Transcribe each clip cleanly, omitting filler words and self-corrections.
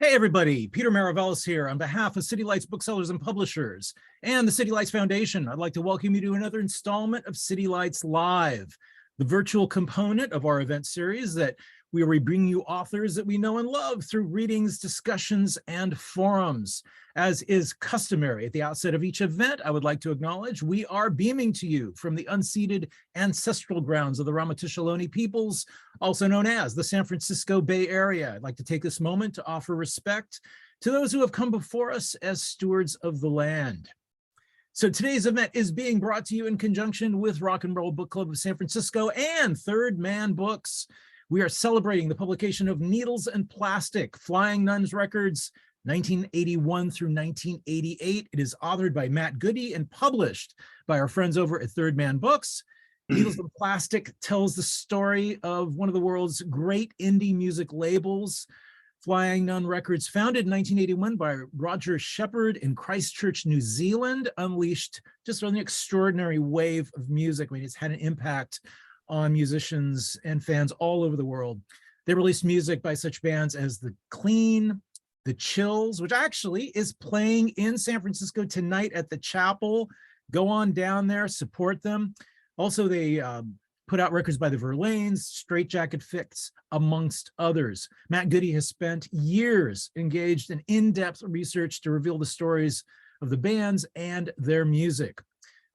Hey everybody, Peter Maravellis here on behalf of City Lights Booksellers and Publishers and the City Lights Foundation. I'd like to welcome you to another installment of City Lights Live, the virtual component of our event series that we bring you authors that we know and love through readings, discussions, and forums. As is customary at the outset of each event, I would like to acknowledge we are beaming to you from the unceded ancestral grounds of the Ramaytush Ohlone peoples, also known as the San Francisco Bay Area. I'd like to take this moment to offer respect to those who have come before us as stewards of the land. So today's event is being brought to you in conjunction with Rock and Roll Book Club of San Francisco and Third Man Books. We are celebrating the publication of Needles and Plastic, Flying Nun's Records, 1981 through 1988. It is authored by Matt Goody and published by our friends over at Third Man Books. Needles and Plastic tells the story of one of the world's great indie music labels, Flying Nun Records, founded in 1981 by Roger Shepherd in Christchurch, New Zealand, unleashed just an extraordinary wave of music. I mean, it's had an impact on musicians and fans all over the world. They released music by such bands as The Clean, The Chills, which actually is playing in San Francisco tonight at the Chapel. Go on down there, support them. Also, they put out records by the Verlaines, Straitjacket Fix, amongst others. Matt Goody has spent years engaged in in-depth research to reveal the stories of the bands and their music.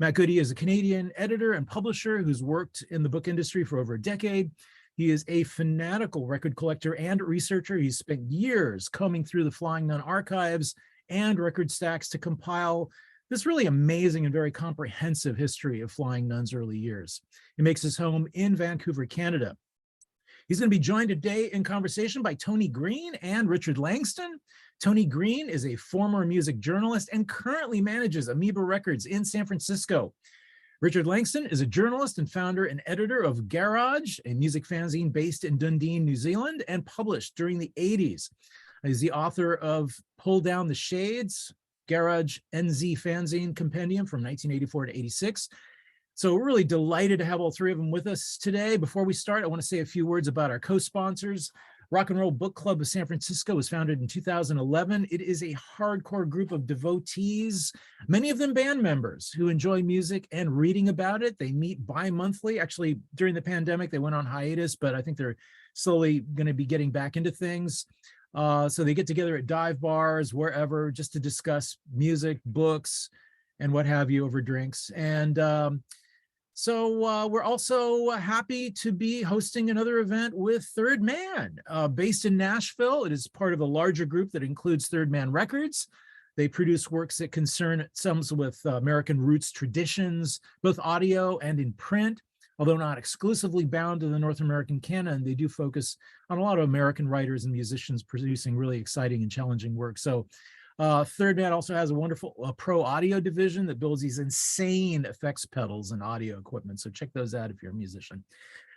Matt Goody is a Canadian editor and publisher who's worked in the book industry for over a decade. He is a fanatical record collector and researcher. He's spent years combing through the Flying Nun archives and record stacks to compile this really amazing and very comprehensive history of Flying Nun's early years. He makes his home in Vancouver, Canada. He's going to be joined today in conversation by Tony Green and Richard Langston. Tony Green is a former music journalist and currently manages Amoeba Records in San Francisco. Richard Langston is a journalist and founder and editor of Garage, a music fanzine based in Dundee, New Zealand, and published during the 80s. He's the author of Pull Down the Shades, Garage NZ fanzine compendium from 1984 to 86. So we're really delighted to have all three of them with us today. Before we start, I want to say a few words about our co-sponsors. Rock and Roll Book Club of San Francisco was founded in 2011. It is a hardcore group of devotees, many of them band members who enjoy music and reading about it. They meet bi-monthly. Actually, during the pandemic, they went on hiatus, but I think they're slowly going to be getting back into things. So they get together at dive bars, wherever, just to discuss music, books, and what have you over drinks. And So we're also happy to be hosting another event with Third Man, based in Nashville. It is part of a larger group that includes Third Man Records. They produce works that concern some with American roots traditions, both audio and in print. Although not exclusively bound to the North American canon, they do focus on a lot of American writers and musicians producing really exciting and challenging work. So Third Man also has a wonderful pro audio division that builds these insane effects pedals and audio equipment. So check those out if you're a musician.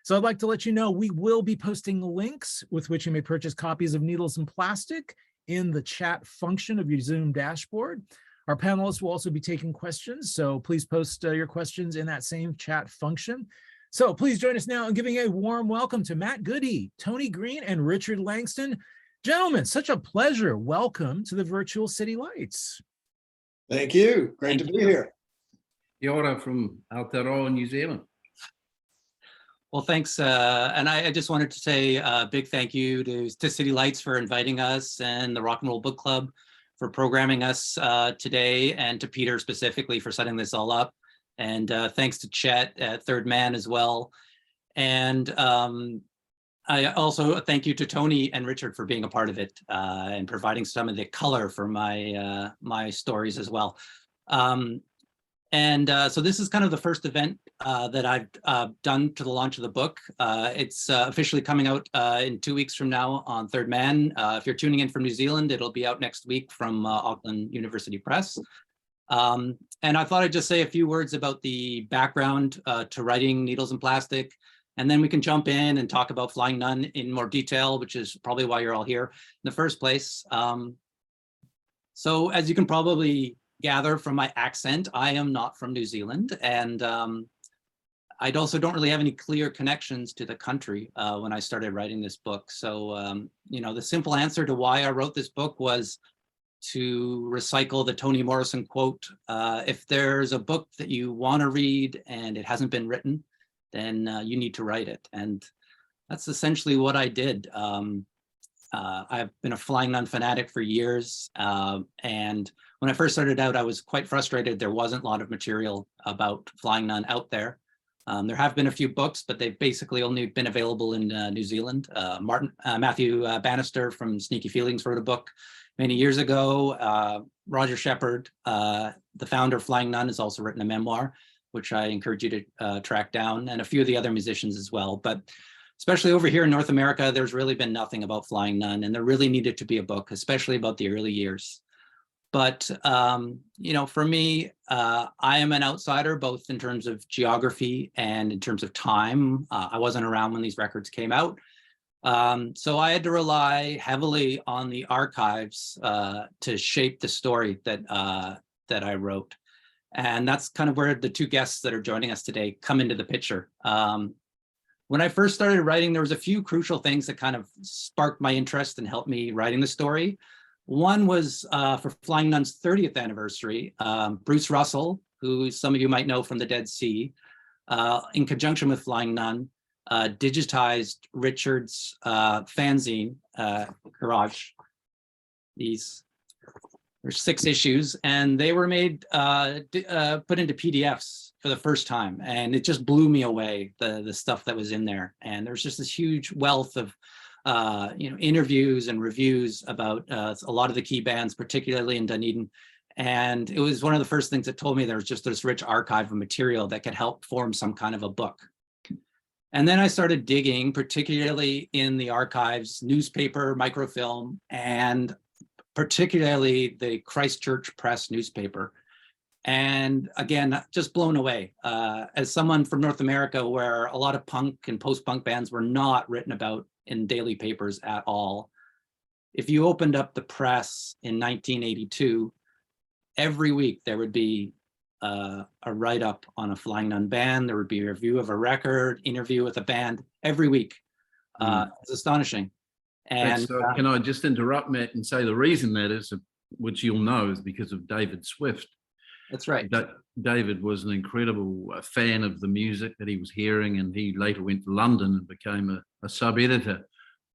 So I'd like to let you know we will be posting links with which you may purchase copies of Needles and Plastic in the chat function of your Zoom dashboard. Our panelists will also be taking questions, so please post your questions in that same chat function. So please join us now in giving a warm welcome to Matt Goody, Tony Green, and Richard Langston. Gentlemen, such a pleasure. Welcome to the virtual City Lights. Thank you. Great to be here. Yora from Aotearoa, New Zealand. Well, thanks. And I just wanted to say a big thank you to City Lights for inviting us and the Rock and Roll Book Club for programming us today, and to Peter specifically for setting this all up. And thanks to Chet at Third Man as well. And I also thank you to Tony and Richard for being a part of it and providing some of the color for my my stories as well. So this is kind of the first event that I've done to the launch of the book. It's officially coming out in 2 weeks from now on Third Man. If you're tuning in from New Zealand, it'll be out next week from Auckland University Press. And I thought I'd just say a few words about the background to writing Needles and Plastic, and then we can jump in and talk about Flying Nun in more detail, which is probably why you're all here in the first place. So as you can probably gather from my accent, I am not from New Zealand, and I also don't really have any clear connections to the country when I started writing this book. So, the simple answer to why I wrote this book was to recycle the Toni Morrison quote. If there's a book that you want to read and it hasn't been written, then you need to write it. And that's essentially what I did. I've been a Flying Nun fanatic for years. And when I first started out, I was quite frustrated. There wasn't a lot of material about Flying Nun out there. There have been a few books, but they've basically only been available in New Zealand. Matthew Bannister from Sneaky Feelings wrote a book many years ago. Roger Shepard, the founder of Flying Nun, has also written a memoir, which I encourage you to track down, and a few of the other musicians as well. But especially over here in North America, there's really been nothing about Flying Nun, and there really needed to be a book, especially about the early years. But, for me, I am an outsider, both in terms of geography and in terms of time. I wasn't around when these records came out. So I had to rely heavily on the archives to shape the story that I wrote. And that's kind of where the two guests that are joining us today come into the picture. When I first started writing, there was a few crucial things that kind of sparked my interest and helped me writing the story. One was for Flying Nun's 30th anniversary. Bruce Russell, who some of you might know from the Dead Sea, in conjunction with Flying Nun, digitized Richard's fanzine, Garage. There's 6 issues, and they were made, put into PDFs for the first time. And it just blew me away, the stuff that was in there. And there's just this huge wealth of interviews and reviews about a lot of the key bands, particularly in Dunedin. And it was one of the first things that told me there was just this rich archive of material that could help form some kind of a book. And then I started digging, particularly in the archives, newspaper, microfilm, and particularly the Christchurch Press newspaper. And again, just blown away. As someone from North America, where a lot of punk and post-punk bands were not written about in daily papers at all. If you opened up the press in 1982, every week there would be a write-up on a Flying Nun band. There would be a review of a record, interview with a band every week. It's astonishing. And can I just interrupt, Matt, and say the reason that is, which you'll know, is because of David Swift. That's right. David was an incredible fan of the music that he was hearing, and he later went to London and became a sub-editor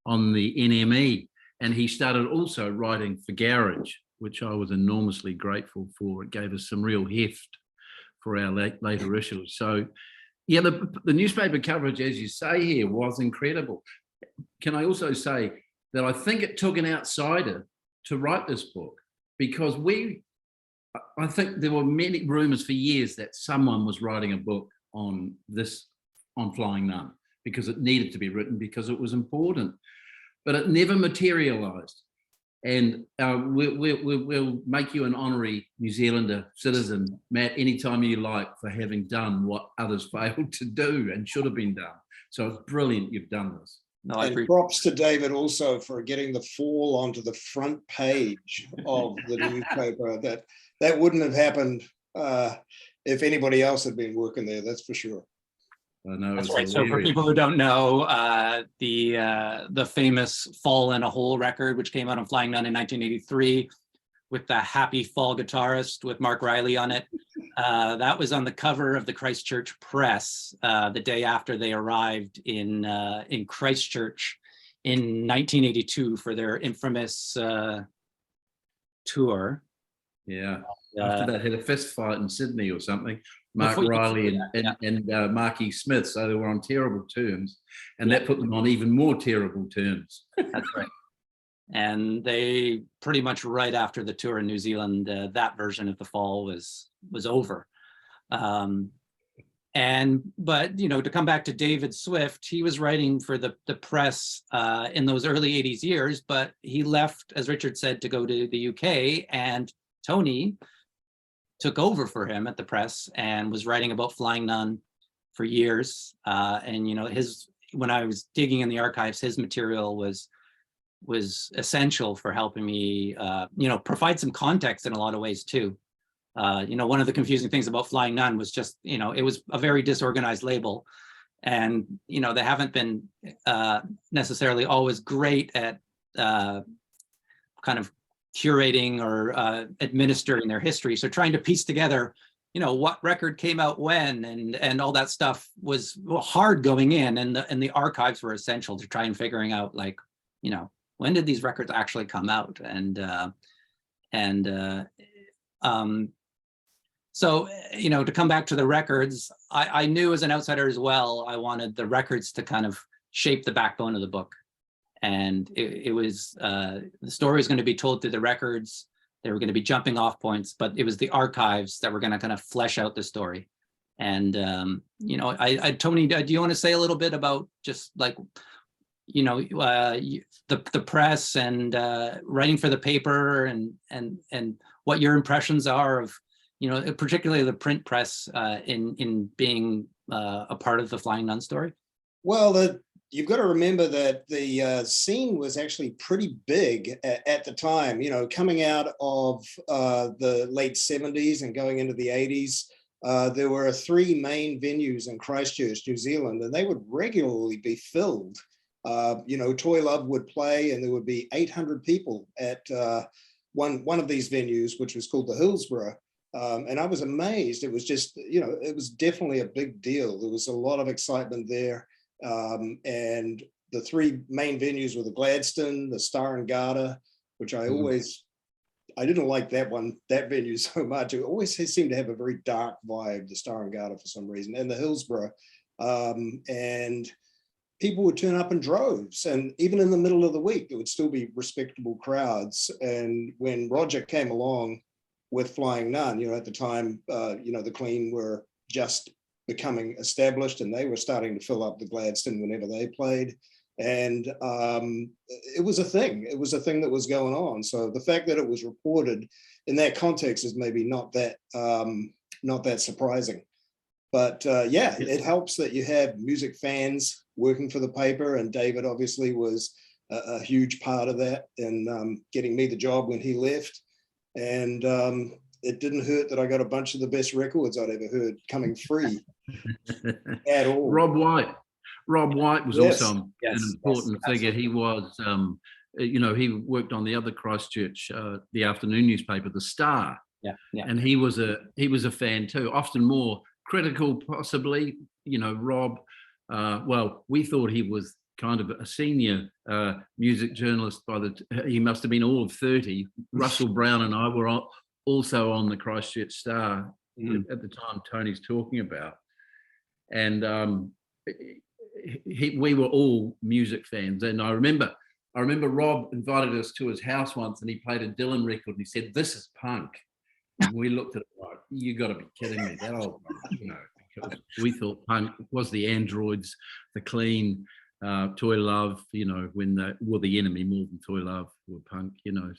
on the NME. And he started also writing for Garage, which I was enormously grateful for. It gave us some real heft for our later issues. So, yeah, the newspaper coverage, as you say here, was incredible. Can I also say that I think it took an outsider to write this book, because I think there were many rumors for years that someone was writing a book on Flying Nun, because it needed to be written, because it was important, but it never materialized. And we'll make you an honorary New Zealander citizen, Matt, anytime you like, for having done what others failed to do and should have been done. So it's brilliant you've done this. No, And props to David also for getting the fall onto the front page of the newspaper. That wouldn't have happened if anybody else had been working there, that's for sure. I know. That's right. So for people who don't know, the famous Fall in a Hole record, which came out on Flying Nun in 1983, with the happy fall guitarist with Mark Riley on it, that was on the cover of the Christchurch Press the day after they arrived in Christchurch in 1982 for their infamous tour. Yeah. After that, had a fist fight in Sydney or something. Mark Riley and Marky Smith, so they were on terrible terms, and that put them on even more terrible terms. That's right. And they pretty much right after the tour in New Zealand, that version of the Fall was over. But to come back to David Swift, he was writing for the press in those early 80s years, but he left, as Richard said, to go to the UK, and Toni took over for him at the press and was writing about Flying Nun for years. When I was digging in the archives, his material was essential for helping me, provide some context in a lot of ways too. One of the confusing things about Flying Nun was just, it was a very disorganized label. And, they haven't been necessarily always great at kind of curating or administering their history. So trying to piece together, what record came out when and all that stuff was hard going in. And the archives were essential to try and figuring out, like, when did these records actually come out? So, to come back to the records, I knew as an outsider as well, I wanted the records to kind of shape the backbone of the book. And it was, the story was going to be told through the records. There were going to be jumping off points, but it was the archives that were going to kind of flesh out the story. And, Tony, do you want to say a little bit about just like, the press and writing for the paper and what your impressions are of, particularly the print press in being a part of the Flying Nun story? Well, you've got to remember that the scene was actually pretty big at the time, coming out of the late 70s and going into the 80s. There were 3 main venues in Christchurch, New Zealand, and they would regularly be filled. Toy Love would play, and there would be 800 people at one of these venues, which was called the Hillsborough. And I was amazed. It was just, it was definitely a big deal. There was a lot of excitement there. And the 3 main venues were the Gladstone, the Star and Garter, which I didn't like that venue so much. It always seemed to have a very dark vibe, the Star and Garter, for some reason, and the Hillsborough. And people would turn up in droves, and even in the middle of the week, there would still be respectable crowds. And when Roger came along with Flying Nun, at the time, the Clean were just becoming established, and they were starting to fill up the Gladstone whenever they played. And it was a thing. It was a thing that was going on. So the fact that it was reported in that context is maybe not that surprising. But it helps that you have music fans working for the paper, and David obviously was a huge part of that in getting me the job when he left. And it didn't hurt that I got a bunch of the best records I'd ever heard coming free at all. Rob White was also an important figure. He was, he worked on the other Christchurch, the afternoon newspaper, The Star. And he was a fan too, often more critical, possibly. Rob, we thought he was kind of a senior music journalist he must have been all of 30. Russell Brown and I were also on the Christchurch Star at the time Tony's talking about. And we were all music fans. And I remember Rob invited us to his house once, and he played a Dylan record, and he said, "This is punk." And we looked at it like, "You got to be kidding me." That old, because we thought punk was the Androids, the Clean, Toy Love, when the Enemy more than Toy Love were punk,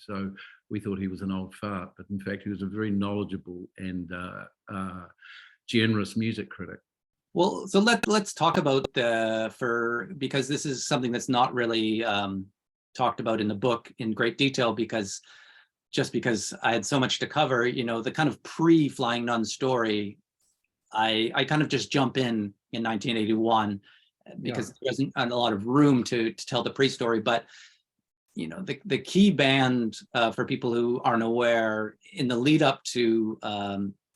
so we thought he was an old fart, but in fact he was a very knowledgeable and generous music critic. Well, so let's talk about because this is something that's not really talked about in the book in great detail, because I had so much to cover, the kind of pre-Flying Nun story, I kind of just jump in 1981 because there wasn't a lot of room to tell the pre-story. But the key band, for people who aren't aware, in the lead up to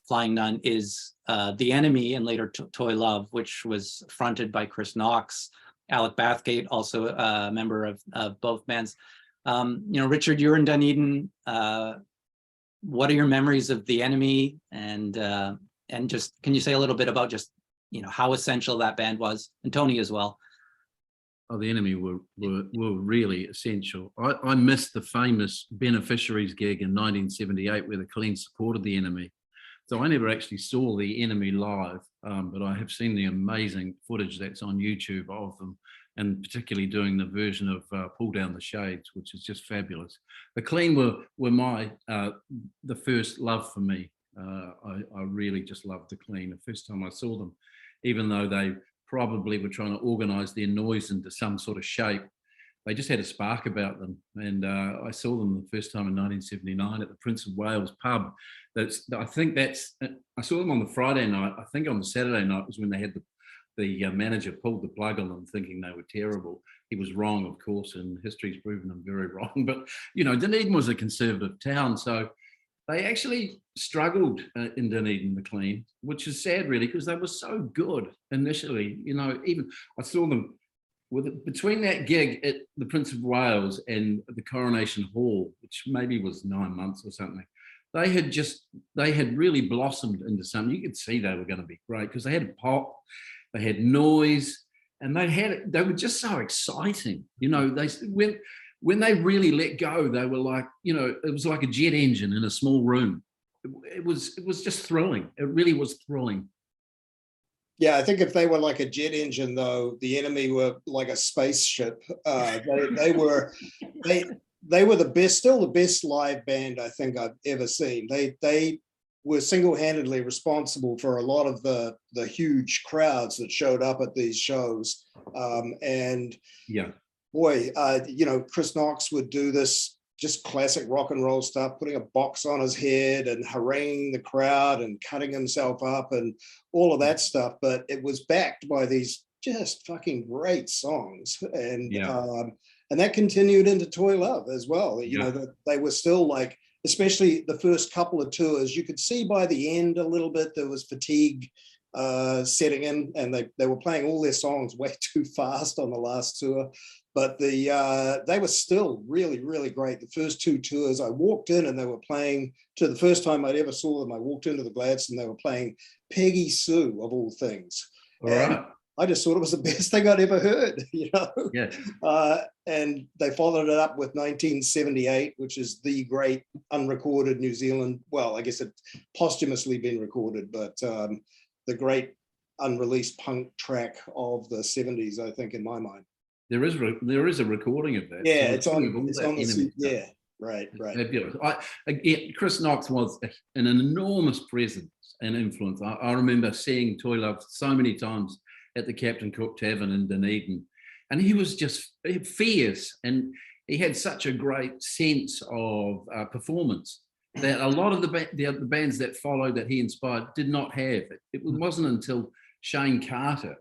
Flying Nun is The Enemy, and later Toy Love, which was fronted by Chris Knox. Alec Bathgate, also a member of both bands. Richard, you're in Dunedin. What are your memories of The Enemy? And just, can you say a little bit about just, how essential that band was, and Tony as well? Oh, The Enemy were really essential. I missed the famous Beneficiaries gig in 1978 where the Clean supported The Enemy. So I never actually saw The Enemy live, but I have seen the amazing footage that's on YouTube of them, and particularly doing the version of Pull Down the Shades, which is just fabulous. The Clean were my the first love for me. I really just loved the Clean the first time I saw them, even though they probably were trying to organize their noise into some sort of shape. they just had a spark about them. And I saw them the first time in 1979 at the Prince of Wales pub. I saw them on the Friday night. I think on the Saturday night was when they had the manager pulled the plug on them thinking they were terrible. He was wrong, of course, and history's proven him very wrong. But, you know, Dunedin was a conservative town, so they actually struggled in Dunedin, McLean, which is sad, really, because they were so good initially. You know, even I saw them between that gig at the Prince of Wales and the Coronation Hall, which maybe was 9 months or something. They had really blossomed into something. You could see they were going to be great because they had pop, they had noise, and they were just so exciting. You know, when they really let go, they were like, you know, it was like a jet engine in a small room. It was just thrilling. It really was thrilling. Yeah, I think if they were like a jet engine, though, the enemy were like a spaceship. They were the best, still the best live band I think I've ever seen. They were single-handedly responsible for a lot of the huge crowds that showed up at these shows. And yeah, boy, you know, Chris Knox would do this just classic rock and roll stuff, putting a box on his head and haranguing the crowd and cutting himself up and all of that stuff. But it was backed by these just fucking great songs. And that continued into Toy Love as well. You know, that they were still like, especially the first couple of tours, you could see by the end a little bit there was fatigue setting in, and they were playing all their songs way too fast on the last tour. But they were still really, really great. The first two tours, I walked in and they were playing, to the first time I'd ever saw them, I walked into the Gladstone, they were playing Peggy Sue, of all things. All right. I just thought it was the best thing I'd ever heard, you know? Yeah. And they followed it up with 1978, which is the great unrecorded New Zealand, well, I guess it posthumously been recorded, but the great unreleased punk track of the 70s, I think, in my mind. There is a recording of that. Yeah, so it's on the yeah, right. Fabulous. Chris Knox was an enormous presence and influence. I remember seeing Toy Love so many times at the Captain Cook Tavern in Dunedin, and he was just fierce, and he had such a great sense of performance that a lot of the bands that followed that he inspired did not have. It wasn't until Shane Carter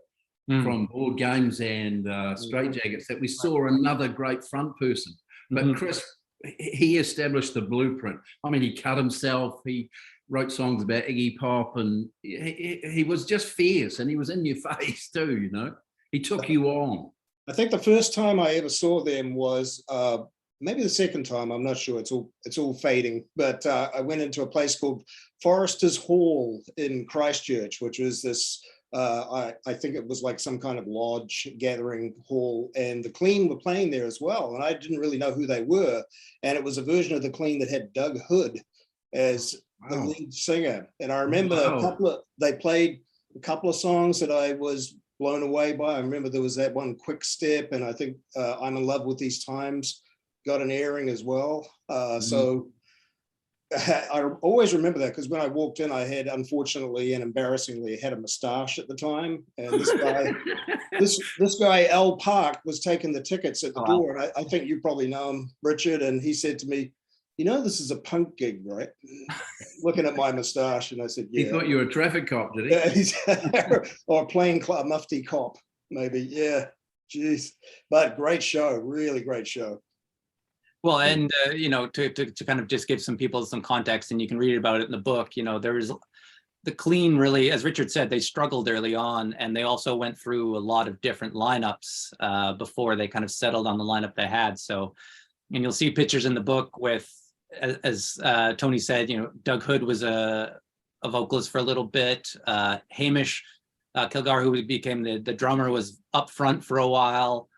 from Board Games and Straitjackets that we saw another great front person. But Chris, he established the blueprint. I mean, he cut himself, he wrote songs about Iggy Pop, and he was just fierce, and he was in your face too, you know? He took you on. I think the first time I ever saw them was maybe the second time, I'm not sure, it's all fading, but I went into a place called Foresters Hall in Christchurch, which was this I think it was like some kind of lodge gathering hall, and the Clean were playing there as well. And I didn't really know who they were. And it was a version of the Clean that had Doug Hood as the lead singer. And I remember they played a couple of songs that I was blown away by. I remember there was that one, Quick Step, and I think I'm in Love with These Times got an airing as well. So I always remember that, because when I walked in, I had, unfortunately and embarrassingly, had a moustache at the time. And this guy, Al Park, was taking the tickets at the door. And I think you probably know him, Richard. And he said to me, you know, this is a punk gig, right? Looking at my moustache. And I said, yeah. He thought you were a traffic cop, did he? Yeah, or a plain mufti cop, maybe. Yeah, geez. But great show, really great show. Well, and you know, to kind of just give some people some context, and you can read about it in the book, you know, there was the Clean, really, as Richard said, they struggled early on, and they also went through a lot of different lineups before they kind of settled on the lineup they had. So, and you'll see pictures in the book with, as Tony said, you know, Doug Hood was a vocalist for a little bit. Hamish Kilgar, who became the drummer, was up front for a while.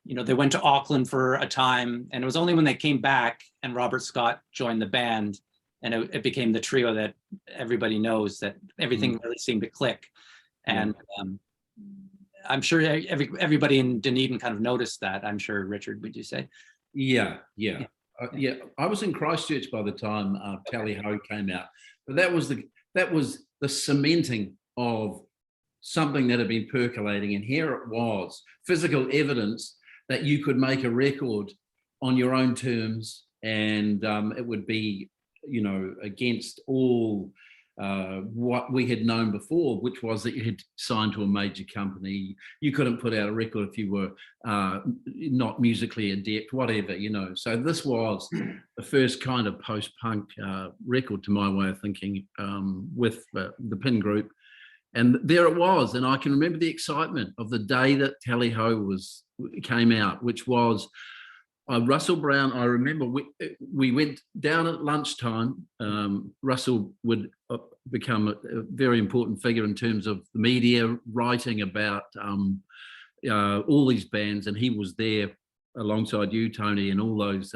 You know, they went to Auckland for a time, and it was only when they came back and Robert Scott joined the band, and it became the trio that everybody knows, that everything really seemed to click. And I'm sure everybody in Dunedin kind of noticed that. I'm sure, Richard, would you say? Yeah. I was in Christchurch by the time Tally Ho came out, but that was the cementing of something that had been percolating, and here it was, physical evidence that you could make a record on your own terms, and it would be, you know, against all what we had known before, which was that you had signed to a major company. You couldn't put out a record if you were not musically adept, whatever, you know. So this was the first kind of post-punk record, to my way of thinking, with the Pin Group. And there it was. And I can remember the excitement of the day that Tally Ho came out, which was Russell Brown. I remember we went down at lunchtime. Russell would become a very important figure in terms of the media, writing about all these bands, and he was there alongside you, Tony, and all those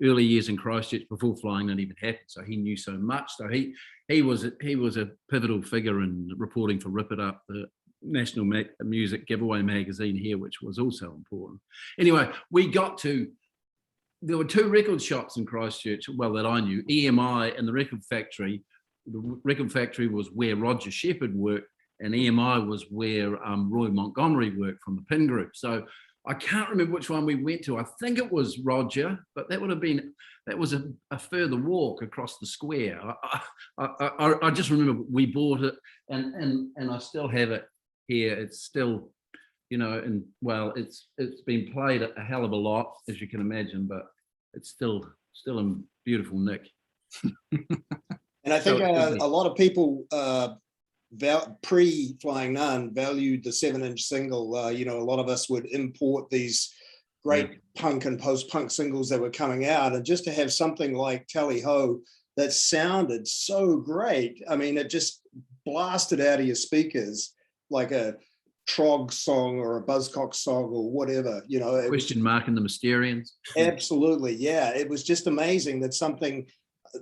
early years in Christchurch before Flying Nun even happened. So he knew so much. So he was a pivotal figure in reporting for Rip It Up, the National Music Giveaway magazine here, which was also important. Anyway, there were two record shops in Christchurch, well, that I knew, EMI and the Record Factory. The Record Factory was where Roger Shepherd worked, and EMI was where Roy Montgomery worked from the Pin Group. So I can't remember which one we went to. I think it was Roger, but that was a further walk across the square. I just remember we bought it, and I still have it here. It's still, you know, and well, it's been played a hell of a lot, as you can imagine, but it's still in beautiful nick. And I think So a lot of people pre-Flying Nun valued the 7-inch single. You know, a lot of us would import these great punk and post-punk singles that were coming out, and just to have something like Tally Ho that sounded so great. I mean, it just blasted out of your speakers like a Trog song or a Buzzcock song or whatever, you know. Question Mark and the Mysterians. Absolutely, yeah. It was just amazing that something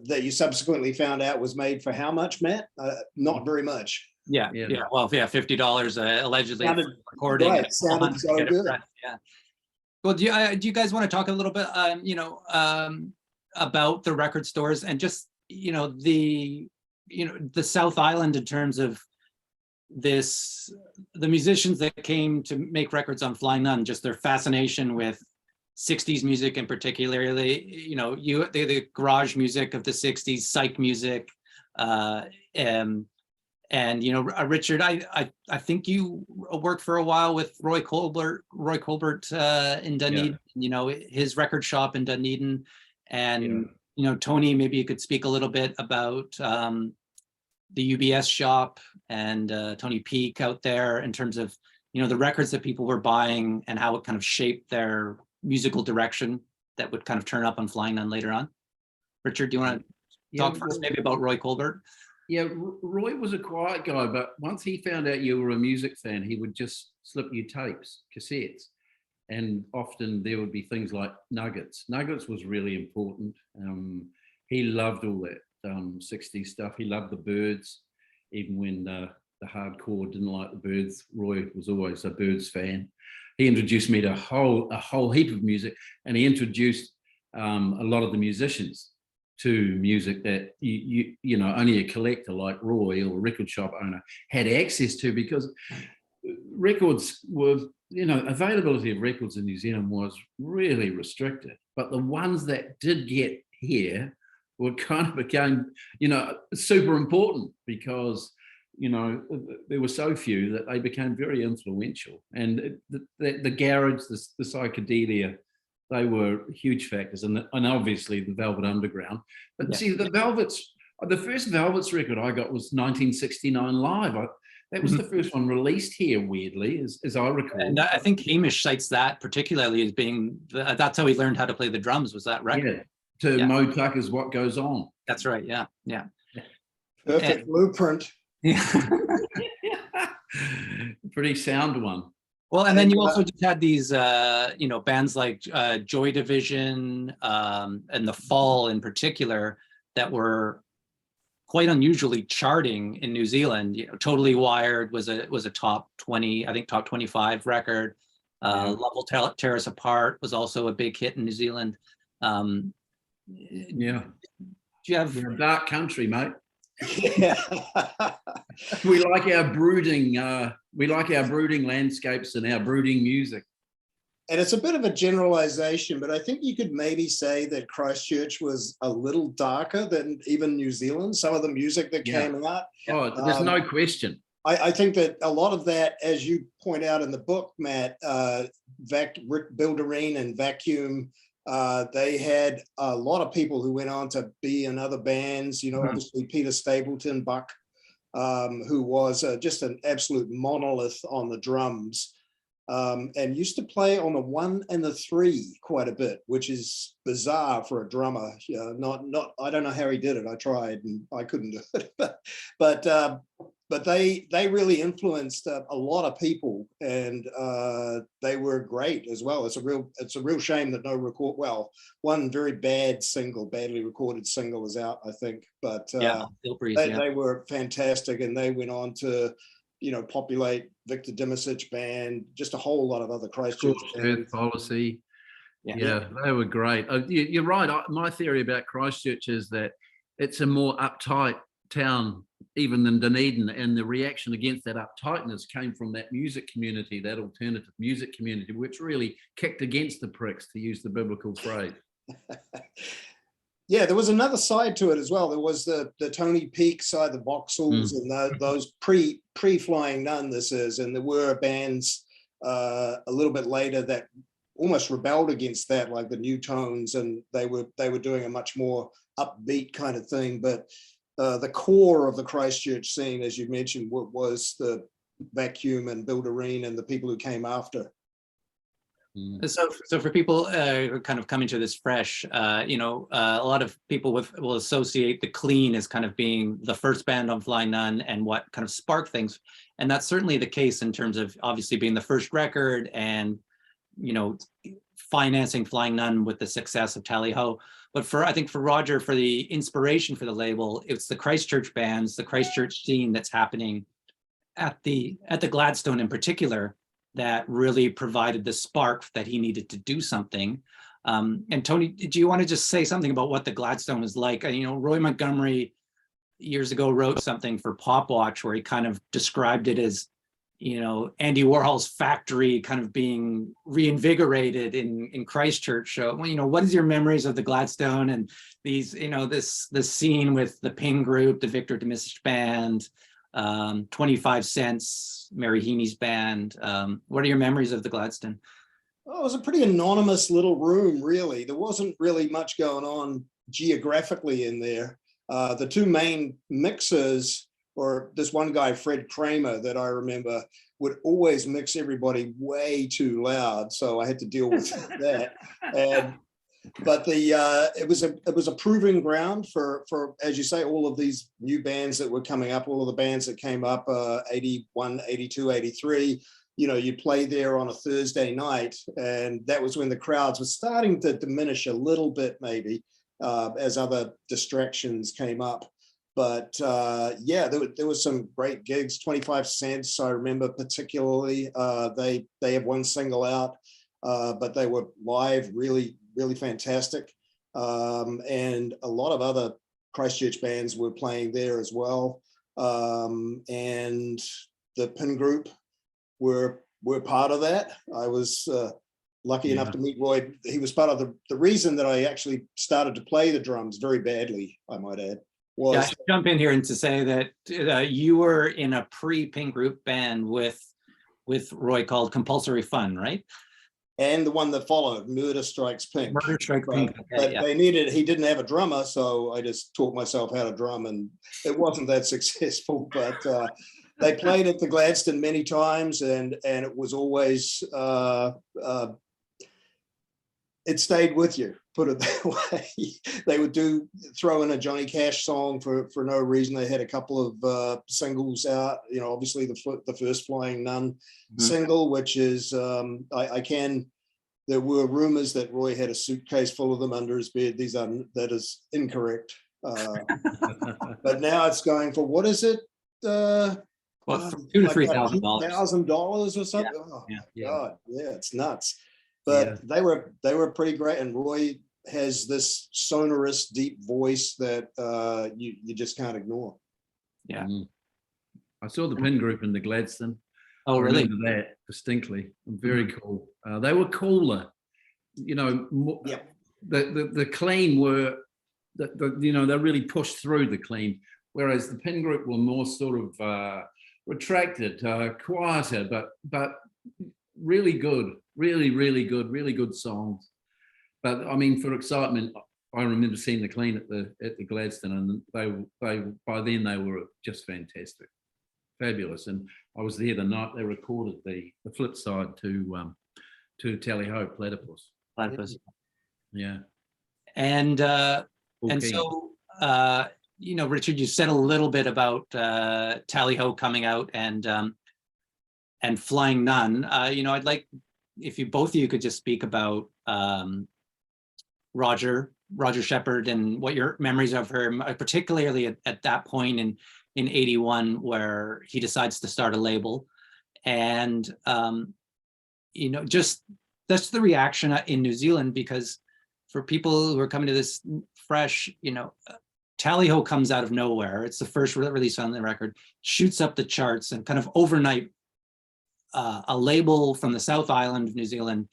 that you subsequently found out was made for how much, Matt? Not very much. Yeah. Well, yeah, $50 allegedly Sounded, for recording. right, sounded so good. Yeah. Well, do you guys want to talk a little bit, about the record stores and just, the South Island in terms of the musicians that came to make records on Flying Nun, just their fascination with 60s music, and particularly, the garage music of the 60s, psych music, and Richard, I think you worked for a while with Roy Colbert in Dunedin, his record shop in Dunedin, and Tony, maybe you could speak a little bit about the UBS shop and Tony Peak out there in terms of the records that people were buying and how it kind of shaped their musical direction that would kind of turn up on Flying Nun later on. Richard, do you want to talk first maybe about Roy Colbert? Yeah, Roy was a quiet guy, but once he found out you were a music fan, he would just slip you tapes, cassettes, and often there would be things like Nuggets. Nuggets was really important. He loved all that 60s stuff. He loved the Byrds, even when the hardcore didn't like the Byrds. Roy was always a Byrds fan. He introduced me to a whole heap of music, and he introduced a lot of the musicians to music that only a collector like Roy or a record shop owner had access to, because records were, availability of records in New Zealand was really restricted. But the ones that did get here were kind of became, super important, because there were so few that they became very influential. And the garage, the psychedelia, they were huge factors, and obviously the Velvet Underground. But see, the first Velvet's record I got was 1969 Live. That was the first one released here, weirdly, as I recall. And I think Hamish cites that particularly as being, that's how he learned how to play the drums, was that record? Yeah, Mo Tucker's What Goes On. That's right, yeah. Perfect blueprint. Pretty sound one. Well, and then you also just had these, bands like Joy Division and The Fall in particular that were quite unusually charting in New Zealand. Totally Wired was a top 20, I think top 25 record. Love Will Tear Us Apart was also a big hit in New Zealand. Yeah. Do you have Dark country, mate? Yeah. We like our brooding. We like our brooding landscapes and our brooding music. And it's a bit of a generalization, but I think you could maybe say that Christchurch was a little darker than even New Zealand. Some of the music that came out. Oh, there's no question. I think that a lot of that, as you point out in the book, Matt, Rick Bilderine and Vacuum, they had a lot of people who went on to be in other bands, you know, obviously Peter Stapleton, Buck, who was just an absolute monolith on the drums. And used to play on the 1 and the 3 quite a bit, which is bizarre for a drummer. Not I don't know how he did it. I tried and I couldn't do it, but they really influenced a lot of people, and they were great as well. It's a real shame that one very badly recorded single is out, I think, but they were fantastic, and they went on to, you know, populate Victor Dimisic band, just a whole lot of other Christchurch Earth Policy. Yeah, they were great. You're right. My theory about Christchurch is that it's a more uptight town even than Dunedin, and the reaction against that uptightness came from that music community, that alternative music community, which really kicked against the pricks, to use the biblical phrase. Yeah, there was another side to it as well. There was the Tony Peak side, the Vauxhalls, and those pre-Flying Nun, this is, and there were bands a little bit later that almost rebelled against that, like the New Tones, and they were doing a much more upbeat kind of thing. But the core of the Christchurch scene, as you mentioned, was the Vacuum and Bilderine and the people who came after. So for people kind of coming to this fresh, a lot of people will associate the Clean as kind of being the first band on Flying Nun and what kind of sparked things. And that's certainly the case in terms of obviously being the first record and, you know, financing Flying Nun with the success of Tally Ho. But I think for Roger, for the inspiration for the label, it's the Christchurch bands, the Christchurch scene that's happening at the Gladstone in particular, that really provided the spark that he needed to do something. And Tony, do you want to just say something about what the Gladstone was like? Roy Montgomery years ago wrote something for Pop Watch where he kind of described it as, Andy Warhol's factory kind of being reinvigorated in Christchurch. So, what is your memories of the Gladstone and these, this scene with the Ping Group, the Victor Dimisic Band, 25 Cents, Mary Heaney's band? What are your memories of the Gladstone? Oh, it was a pretty anonymous little room, really. There wasn't really much going on geographically in there. The two main mixers, or this one guy, Fred Kramer, that I remember, would always mix everybody way too loud. So I had to deal with that. But it was a proving ground for, as you say, all of these new bands that were coming up, all of the bands that came up, 81, 82, 83, you'd play there on a Thursday night, and that was when the crowds were starting to diminish a little bit, maybe, as other distractions came up. But there was some great gigs. 25 Cents, I remember particularly. They have one single out, but they were live, really, really fantastic. And a lot of other Christchurch bands were playing there as well. And the Pin Group were part of that. I was lucky enough to meet Roy. He was part of the reason that I actually started to play the drums very badly, I might add. I should jump in here and to say that you were in a pre-Pin Group band with Roy called Compulsory Fun, right? And the one that followed, Murder Strikes Pink. Murder Strikes Pink. Okay, he didn't have a drummer, so I just taught myself how to drum, and it wasn't that successful, but they played at the Gladstone many times, and it was always, it stayed with you, put it that way. They would throw in a Johnny Cash song for no reason. They had a couple of singles out, obviously the first Flying Nun single, which is, there were rumors that Roy had a suitcase full of them under his bed. That is incorrect. But now it's going for, what is it? Well, $2,000 to $3,000. $1,000 or something? Yeah. Oh my God. Yeah, it's nuts. But they were pretty great, and Roy has this sonorous, deep voice that you just can't ignore. Yeah. I saw the pin group in the Gladstone. Oh, I really? remember that distinctly. Very cool. They were cooler, Yep. The clean were, they really pushed through the clean, whereas the pin group were more sort of retracted, quieter, but really good, really good songs. But I mean, for excitement, I remember seeing the clean at the Gladstone, and they by then they were just fantastic, fabulous. And I was there the night they recorded the flip side to Tally Ho Platypus. Platypus. Yeah. And Cool. so Richard, you said a little bit about Tally Ho coming out and Flying Nun. I'd like if you both of you could just speak about Roger Shepard and what your memories of her, particularly at that point in 81 where he decides to start a label. And just that's the reaction in New Zealand, because for people who are coming to this fresh, Tally Ho comes out of nowhere. It's the first release on the record, shoots up the charts, and kind of overnight a label from the South Island of New Zealand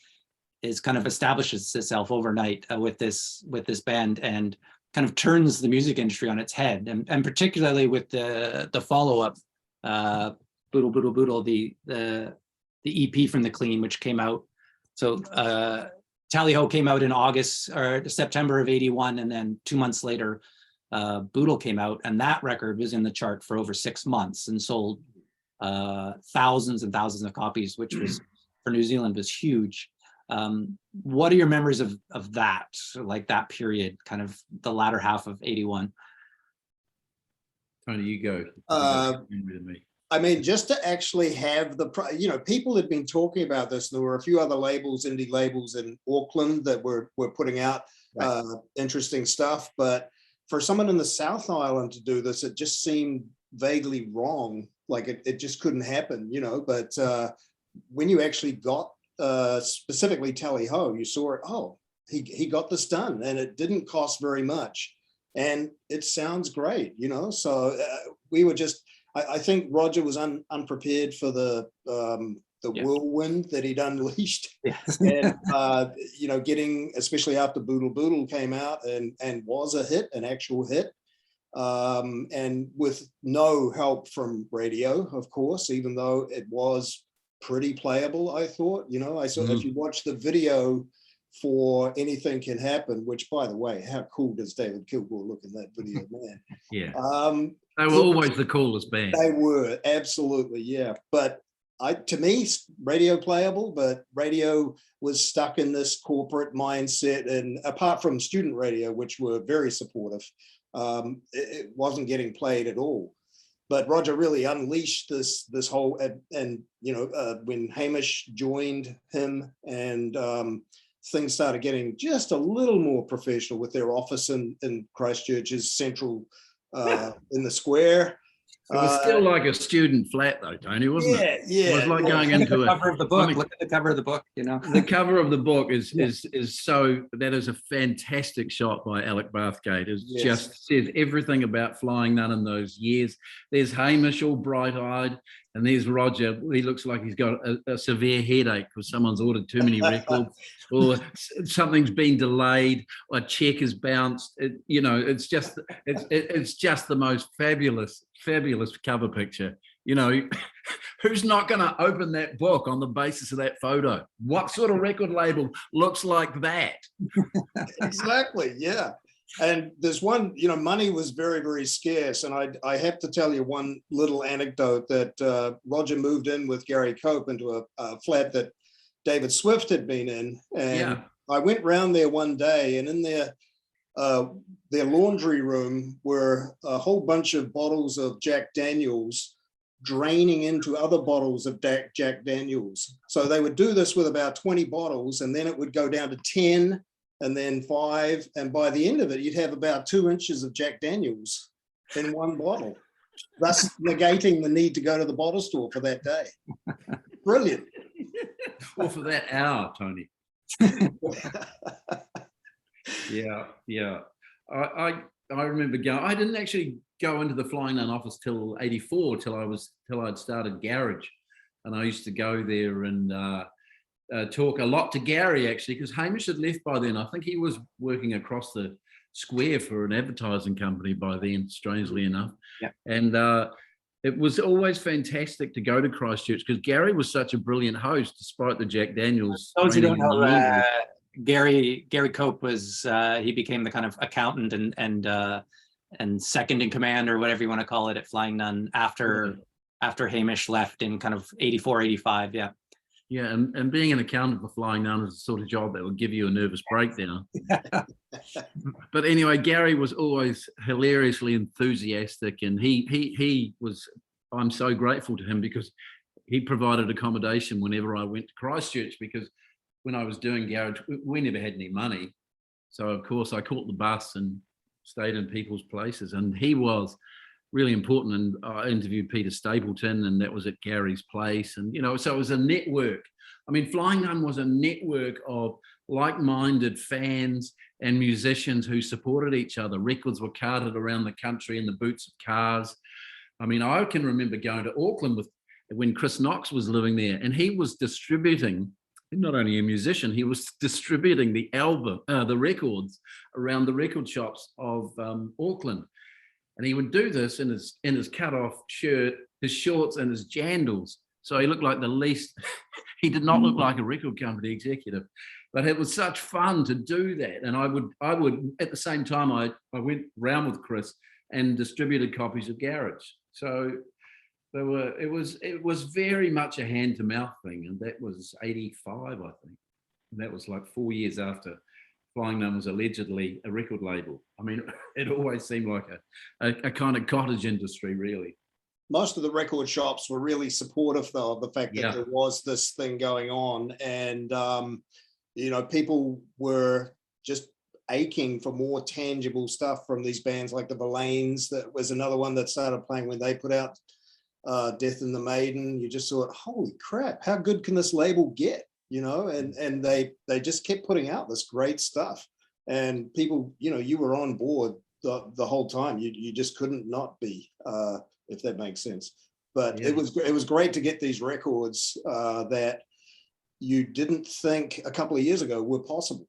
is kind of establishes itself overnight with this band, and kind of turns the music industry on its head, and particularly with the follow-up, Boodle Boodle Boodle, the EP from the Clean, which came out. So Tally Ho came out in August or September of 81, and then 2 months later, Boodle came out, and that record was in the chart for over 6 months and sold thousands and thousands of copies, which was for New Zealand was huge. What are your memories of that, like that period, kind of the latter half of 81? Tony, you go. I mean, just to actually have people had been talking about this. There were a few other labels, indie labels in Auckland that were putting out interesting stuff. But for someone in the South Island to do this, it just seemed vaguely wrong. Like it just couldn't happen, But when you actually got specifically Tally Ho, you saw it. Oh, he got this done, and it didn't cost very much, and it sounds great, So we were just. I think Roger was unprepared for the whirlwind that he'd unleashed, and getting, especially after Boodle Boodle came out and was a hit, an actual hit, and with no help from radio, of course, even though it was pretty playable. I thought, I saw if you watch the video for Anything Can Happen, which, by the way, how cool does David Kilgore look in that video, man? Yeah. They were always the coolest band. They were, absolutely, yeah. But to me, radio playable, but radio was stuck in this corporate mindset. And apart from student radio, which were very supportive, it wasn't getting played at all. But Roger really unleashed this whole, and when Hamish joined him, and things started getting just a little more professional with their office in Christchurch's central in the square. It was still like a student flat, though, Tony, wasn't it? Yeah. It was like going into the cover of the book. Look at the cover of the book. The cover of the book is so. That is a fantastic shot by Alec Bathgate. It just says everything about Flying Nun in those years. There's Hamish all bright-eyed, and there's Roger. He looks like he's got a severe headache because someone's ordered too many records, or something's been delayed, or a check has bounced. It's just the most fabulous cover picture. Who's not going to open that book on the basis of that photo? What sort of record label looks like that? Exactly, yeah. And there's one, money was very, very scarce. And I have to tell you one little anecdote that Roger moved in with Gary Cope into a flat that David Swift had been in. And I went round there one day, and in their laundry room were a whole bunch of bottles of Jack Daniels draining into other bottles of Jack Daniels. So they would do this with about 20 bottles, and then it would go down to 10 and then 5. And by the end of it, you'd have about 2 inches of Jack Daniels in one bottle, thus negating the need to go to the bottle store for that day. Brilliant. Or for that hour, Tony. Yeah. I remember going. I didn't actually go into the Flying Nun office till '84, till I'd started Garage, and I used to go there and talk a lot to Gary, actually, because Hamish had left by then. I think he was working across the square for an advertising company by then, strangely enough. Yeah. And it was always fantastic to go to Christchurch because Gary was such a brilliant host, despite the Jack Daniels. Those who don't training and know, the Gary Cope was he became the kind of accountant and second in command, or whatever you want to call it, at Flying Nun after Hamish left in kind of 84, 85. Yeah. Yeah, and being an accountant for Flying Nun is the sort of job that will give you a nervous breakdown. But anyway, Gary was always hilariously enthusiastic, and he was. I'm so grateful to him because he provided accommodation whenever I went to Christchurch, because when I was doing Garage, we never had any money, so of course I caught the bus and stayed in people's places, and he was really important. And I interviewed Peter Stapleton, and that was at Gary's place. And, so it was a network. I mean, Flying Nun was a network of like-minded fans and musicians who supported each other. Records were carted around the country in the boots of cars. I mean, I can remember going to Auckland when Chris Knox was living there, and he was distributing, not only a musician, he was distributing the records around the record shops of Auckland. And he would do this in his cut-off shirt, his shorts, and his jandals. So he looked like the least. He did not look like a record company executive, but it was such fun to do that. And I would at the same time I went round with Chris and distributed copies of Garage. So it was very much a hand-to-mouth thing, and that was '85, I think. And that was like 4 years after Flying Nun was allegedly a record label. I mean, it always seemed like a kind of cottage industry, really. Most of the record shops were really supportive, though, of the fact that there was this thing going on, and people were just aching for more tangible stuff from these bands like the Verlaines. That was another one that started playing when they put out Death and the Maiden. You just thought, holy crap, how good can this label get? And they just kept putting out this great stuff, and people, you were on board the whole time. You just couldn't not be, if that makes sense. But it was great to get these records that you didn't think a couple of years ago were possible.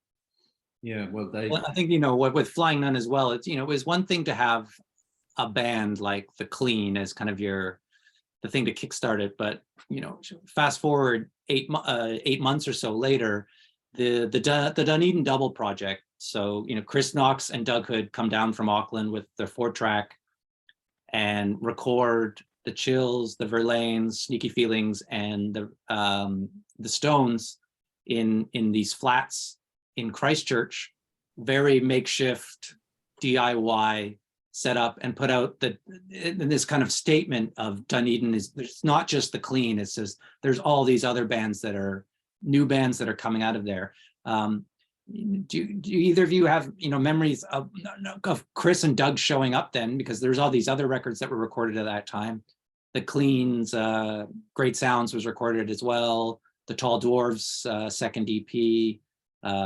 Yeah, well, I think with Flying Nun as well, it's it was one thing to have a band like the Clean as kind of the thing to kickstart it, but fast forward 8 months or so later, the Dunedin Double project. So Chris Knox and Doug Hood come down from Auckland with their 4-track and record the Chills, the Verlaines, Sneaky Feelings, and the Stones in these flats in Christchurch, very makeshift DIY set up, and put out this kind of statement of Dunedin is there's not just the Clean. It says there's all these other bands that are new bands that are coming out of there. Do either of you have memories of Chris and Doug showing up then? Because there's all these other records that were recorded at that time. The Clean's Great Sounds was recorded as well. The Tall Dwarves second EP,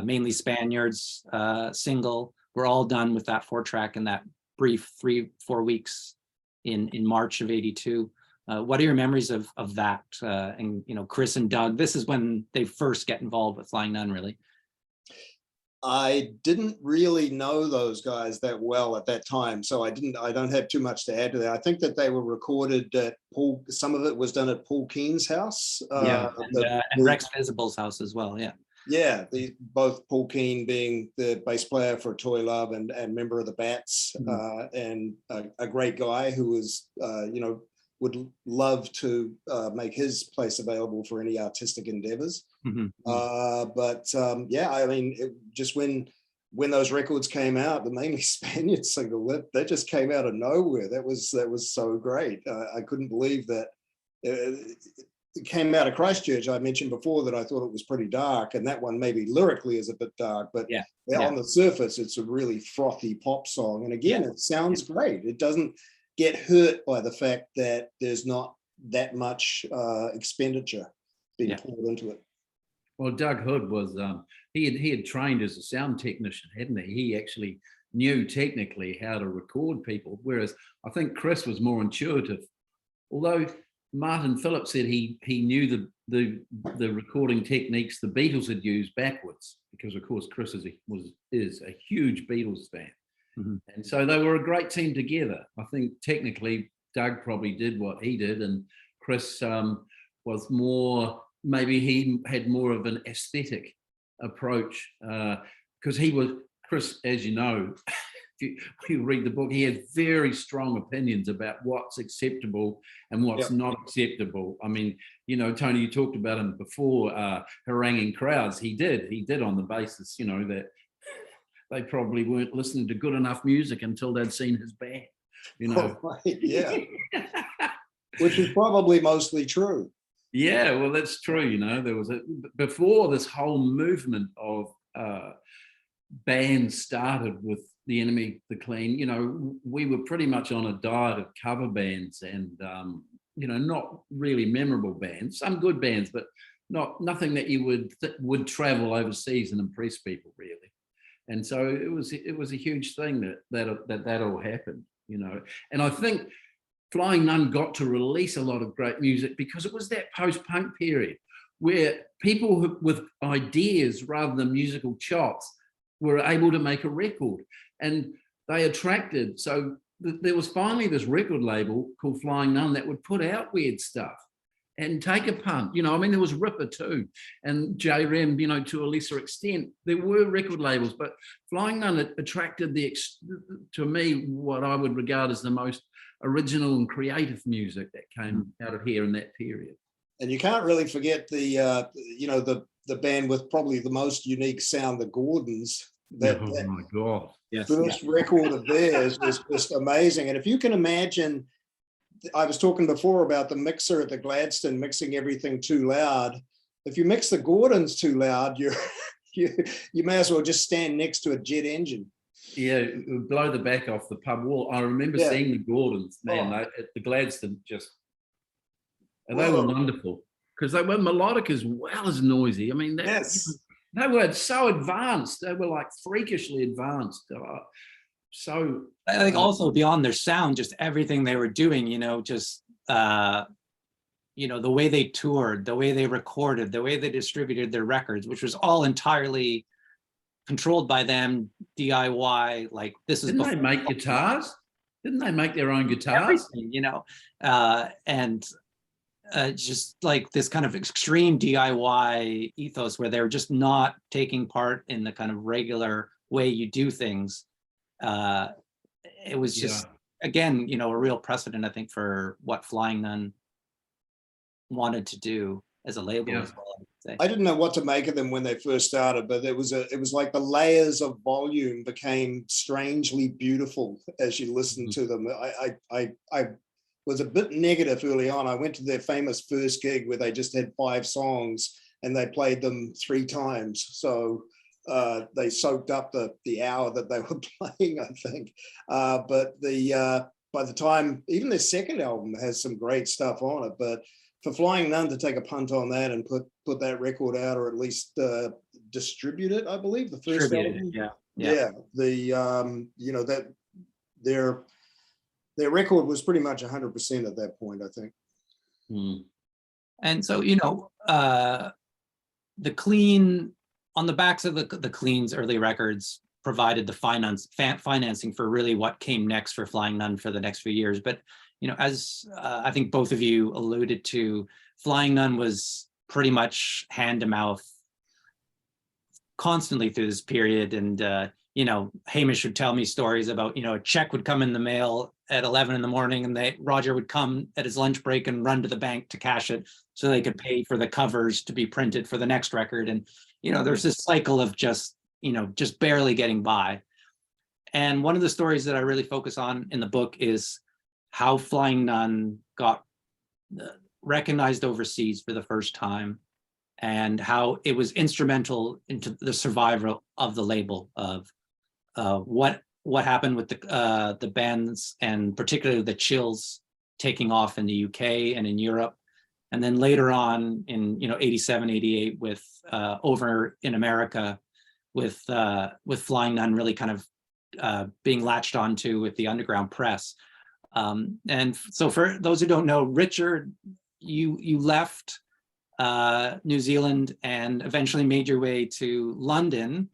Mainly Spaniards single, were all done with that 4-track in that brief 3-4 weeks in March of '82. What are your memories of that? And Chris and Doug, this is when they first get involved with Flying Nun, really. I didn't really know those guys that well at that time, so I don't have too much to add to that. I think that they were recorded at some of it was done at Paul Keen's house. And Rex Visible's house as well, yeah. Yeah, both Paul Keen being the bass player for Toy Love and member of the Bats, and a great guy who was, would love to make his place available for any artistic endeavors. I mean, just when those records came out, the Mainly Spaniard single, that just came out of nowhere. That was so great. I couldn't believe that it came out of Christchurch. I mentioned before that I thought it was pretty dark, and that one maybe lyrically is a bit dark, but on the surface, it's a really frothy pop song. And again, it sounds great. It doesn't get hurt by the fact that there's not that much expenditure being poured into it. Well, Doug Hood was he had trained as a sound technician, hadn't he? He actually knew technically how to record people, whereas I think Chris was more intuitive. Although Martin Phillips said he knew the recording techniques the Beatles had used backwards, because of course Chris is a huge Beatles fan. Mm-hmm. And so they were a great team together. I think technically Doug probably did what he did, and Chris was more, maybe he had more of an aesthetic approach, because Chris, as you know, if you read the book, he has very strong opinions about what's acceptable and what's not acceptable. I mean, Tony, you talked about him before, haranguing crowds. He did on the basis, that they probably weren't listening to good enough music until they'd seen his band, Oh, right, yeah. Which is probably mostly true. Yeah, well, that's true. There was before this whole movement of bands started with The Enemy, The Clean, we were pretty much on a diet of cover bands and, not really memorable bands, some good bands, but nothing that you would travel overseas and impress people, really. And so it was a huge thing that all happened, and I think Flying Nun got to release a lot of great music because it was that post-punk period where people with ideas rather than musical chops were able to make a record, and they attracted. So there was finally this record label called Flying Nun that would put out weird stuff and take a punt. There was Ripper too, and J-Rem, to a lesser extent. There were record labels, but Flying Nun attracted to me, what I would regard as the most original and creative music that came out of here in that period. And you can't really forget the band with probably the most unique sound, the Gordons. That my God. Yes. First record of theirs was just amazing. And if you can imagine, I was talking before about the mixer at the Gladstone mixing everything too loud. If you mix the Gordons too loud, you may as well just stand next to a jet engine. Yeah, it would blow the back off the pub wall. I remember seeing the Gordons, man, at the Gladstone, they were wonderful because they were melodic as well as noisy. I mean, they were so advanced. They were like freakishly advanced. So I think also beyond their sound, just everything they were doing, the way they toured, the way they recorded, the way they distributed their records, which was all entirely controlled by them, DIY. Like this is. Didn't they make guitars? Didn't they make their own guitars? Everything, and just like this kind of extreme DIY ethos where they're just not taking part in the kind of regular way you do things. It was just, again, a real precedent, I think, for what Flying Nun wanted to do as a label as well, I would say. I didn't know what to make of them when they first started, but it was like the layers of volume became strangely beautiful as you listened to them. I was a bit negative early on. I went to their famous first gig where they just had 5 songs and they played them 3 times. So they soaked up the hour that they were playing, I think. But by the time, even their second album has some great stuff on it. But for Flying Nun to take a punt on that and put that record out, or at least distribute it, I believe the first album. That their record was pretty much 100% at that point, I think. And so, the Clean, on the backs of the Clean's early records provided the financing for really what came next for Flying Nun for the next few years. But, as I think both of you alluded to, Flying Nun was pretty much hand to mouth constantly through this period. And, Hamish would tell me stories about, a check would come in the mail at 11 in the morning and Roger would come at his lunch break and run to the bank to cash it so they could pay for the covers to be printed for the next record. And, there's this cycle of just barely getting by. And one of the stories that I really focus on in the book is how Flying Nun got recognized overseas for the first time and how it was instrumental into the survival of the label, of what happened with the bands, and particularly the Chills taking off in the UK and in Europe. And then later on in 87, 88 with over in America with Flying Nun really kind of being latched onto with the underground press. And so for those who don't know, Richard, you left New Zealand and eventually made your way to London.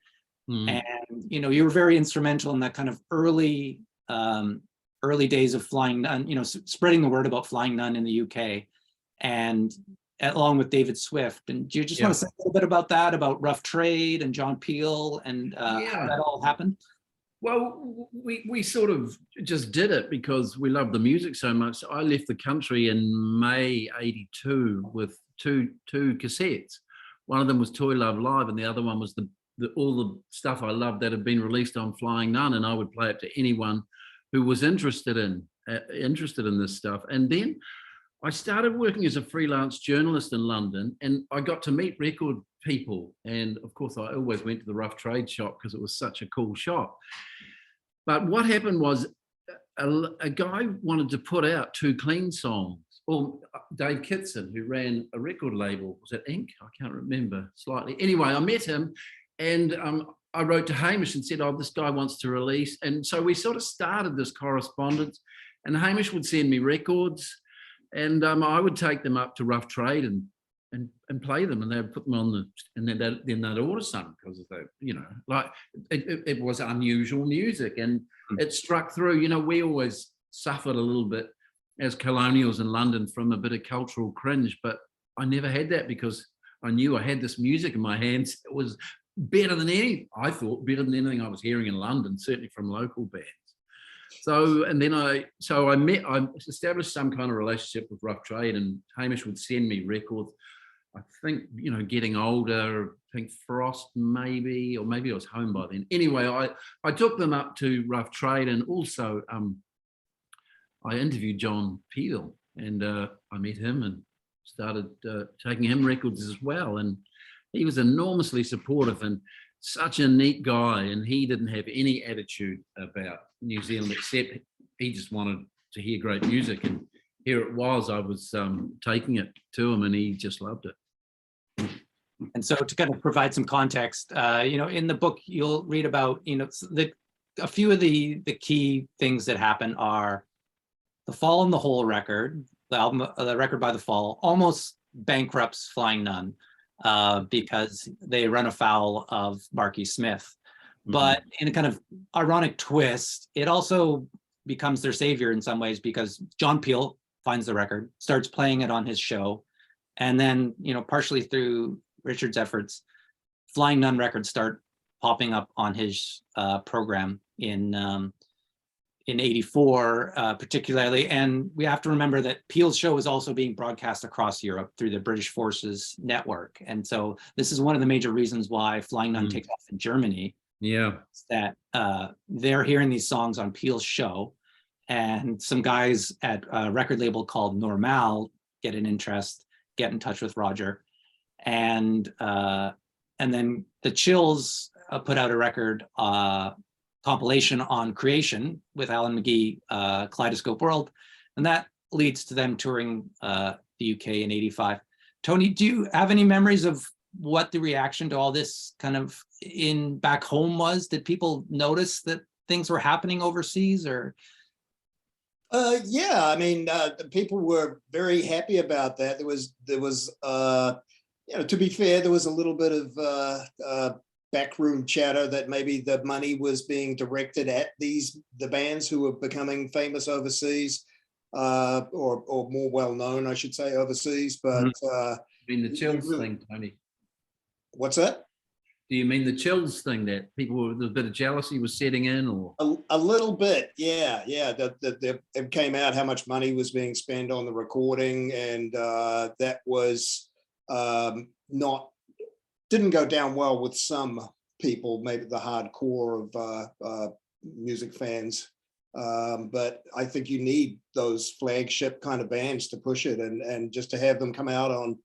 And you were very instrumental in that kind of early days of Flying Nun, spreading the word about Flying Nun in the UK, and along with David Swift. And do you just want to say a little bit about that, about Rough Trade and John Peel and how that all happened? Well, we sort of just did it because we loved the music so much. I left the country in May '82 with two cassettes. One of them was Toy Love Live, and the other one was all the stuff I loved that had been released on Flying Nun, and I would play it to anyone who was interested in this stuff. And then I started working as a freelance journalist in London, and I got to meet record people. And of course, I always went to the Rough Trade shop because it was such a cool shop. But what happened was a guy wanted to put out 2 clean songs. Or Dave Kitson, who ran a record label, was it Inc? I can't remember slightly. Anyway, I met him, and I wrote to Hamish and said, oh, this guy wants to release. And so we sort of started this correspondence, and Hamish would send me records, and I would take them up to Rough Trade and play them, and they'd put them on and then they'd order some because it was unusual music, and it struck through. We always suffered a little bit as colonials in London from a bit of cultural cringe, but I never had that because I knew I had this music in my hands. It was better than anything I was hearing in London, certainly from local bands. So, and then I established some kind of relationship with Rough Trade, and Hamish would send me records. I think, getting older, I think Frost maybe, or maybe I was home by then. Anyway, I took them up to Rough Trade, and also I interviewed John Peel, and I met him and started taking him records as well. And he was enormously supportive and such a neat guy, and he didn't have any attitude about New Zealand, except he just wanted to hear great music. And here it was, I was taking it to him, and he just loved it. And so to kind of provide some context, in the book, you'll read about, a few of the key things that happen are the Fall in the Hole record, the record by the Fall, almost bankrupts Flying Nun because they run afoul of Marky Smith. But in a kind of ironic twist, it also becomes their savior in some ways, because John Peel finds the record, starts playing it on his show, and then, partially through Richard's efforts, Flying Nun records start popping up on his program in '84, particularly. And we have to remember that Peel's show is also being broadcast across Europe through the British Forces network. And so this is one of the major reasons why Flying Nun takes off in Germany. Yeah, that they're hearing these songs on Peel's show, and some guys at a record label called Normal get an interest, get in touch with Roger, and then the Chills put out a record compilation on Creation with Alan McGee, Kaleidoscope World, and that leads to them touring the UK in '85. Tony, do you have any memories of what the reaction to all this kind of in back home was? Did people notice that things were happening overseas, or? Yeah, I mean, people were very happy about that. There was, to be fair, there was a little bit of backroom chatter that maybe the money was being directed at the bands who were becoming famous overseas, or more well known, I should say, overseas. But the Chills thing, Tony. What's that? Do you mean the Chills thing, that people, a bit of jealousy was setting in, or? A little bit, yeah. It came out how much money was being spent on the recording, and that was didn't go down well with some people, maybe the hardcore of music fans. But I think you need those flagship kind of bands to push it, and just to have them come out on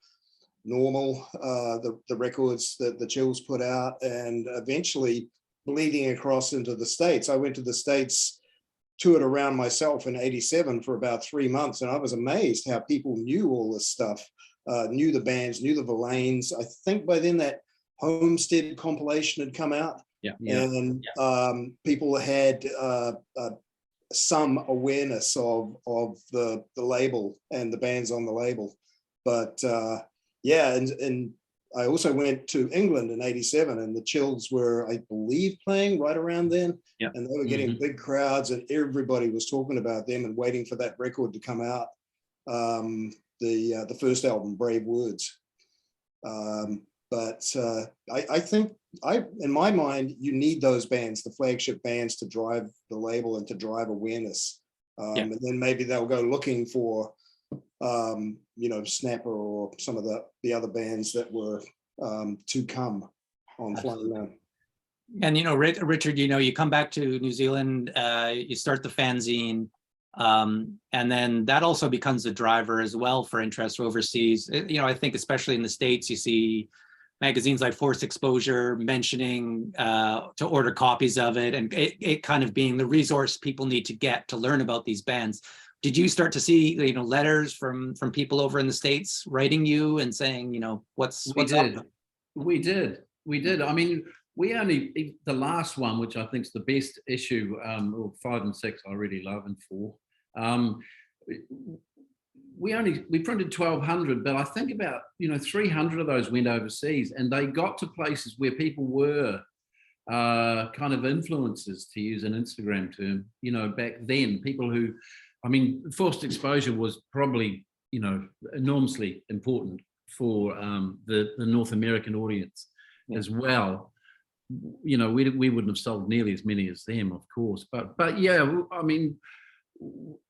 Normal, the records that the Chills put out, and eventually bleeding across into the States. I went to the States, toured around myself in '87 for about 3 months, and I was amazed how people knew all this stuff, knew the bands, knew the Verlaines. I think by then that Homestead compilation had come out. Yeah. And people had some awareness of the label and the bands on the label. But and I also went to England in '87, and the Chills were, I believe, playing right around then. Yeah. And they were getting big crowds, and everybody was talking about them and waiting for that record to come out. The first album, Brave Words. But I think, in my mind, you need those bands, the flagship bands, to drive the label and to drive awareness. And then maybe they'll go looking for, Snapper or some of the other bands that were to come on Flying Nun. And Richard, you come back to New Zealand, you start the fanzine, and then that also becomes a driver as well for interest overseas. I think especially in the States, you see magazines like Forced Exposure mentioning to order copies of it, and it kind of being the resource people need to get to learn about these bands. Did you start to see letters from people over in the States writing you and saying, what's up? We did. I mean, we only, the last one, which I think is the best issue, 5 and 6, I really love, and 4. We printed 1,200, but I think about 300 of those went overseas, and they got to places where people were kind of influencers, to use an Instagram term. Back then, people who, Forced Exposure was probably enormously important for the North American audience as well. We wouldn't have sold nearly as many as them, of course, but yeah,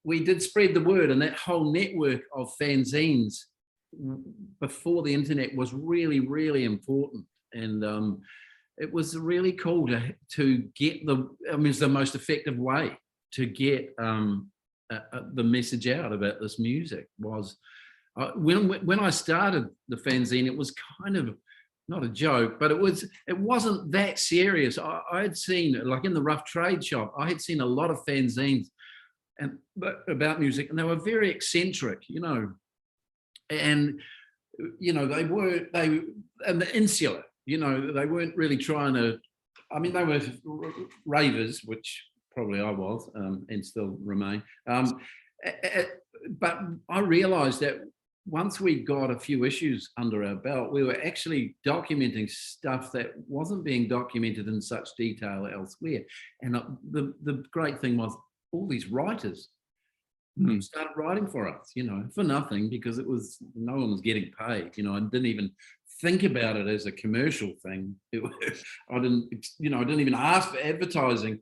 we did spread the word, and that whole network of fanzines before the internet was really, really important. And it was really cool to get it's the most effective way to get the message out about this music. Was when I started the fanzine, it was kind of not a joke, but it wasn't that serious. I had seen, like in the rough trade shop, I had seen a lot of fanzines about music, and they were very eccentric, and they insular, they weren't really trying to. They were ravers, which probably I was, and still remain. But I realised that once we got a few issues under our belt, we were actually documenting stuff that wasn't being documented in such detail elsewhere. And the great thing was, all these writers started writing for us, for nothing, because no one was getting paid. I didn't even think about it as a commercial thing. I didn't even ask for advertising.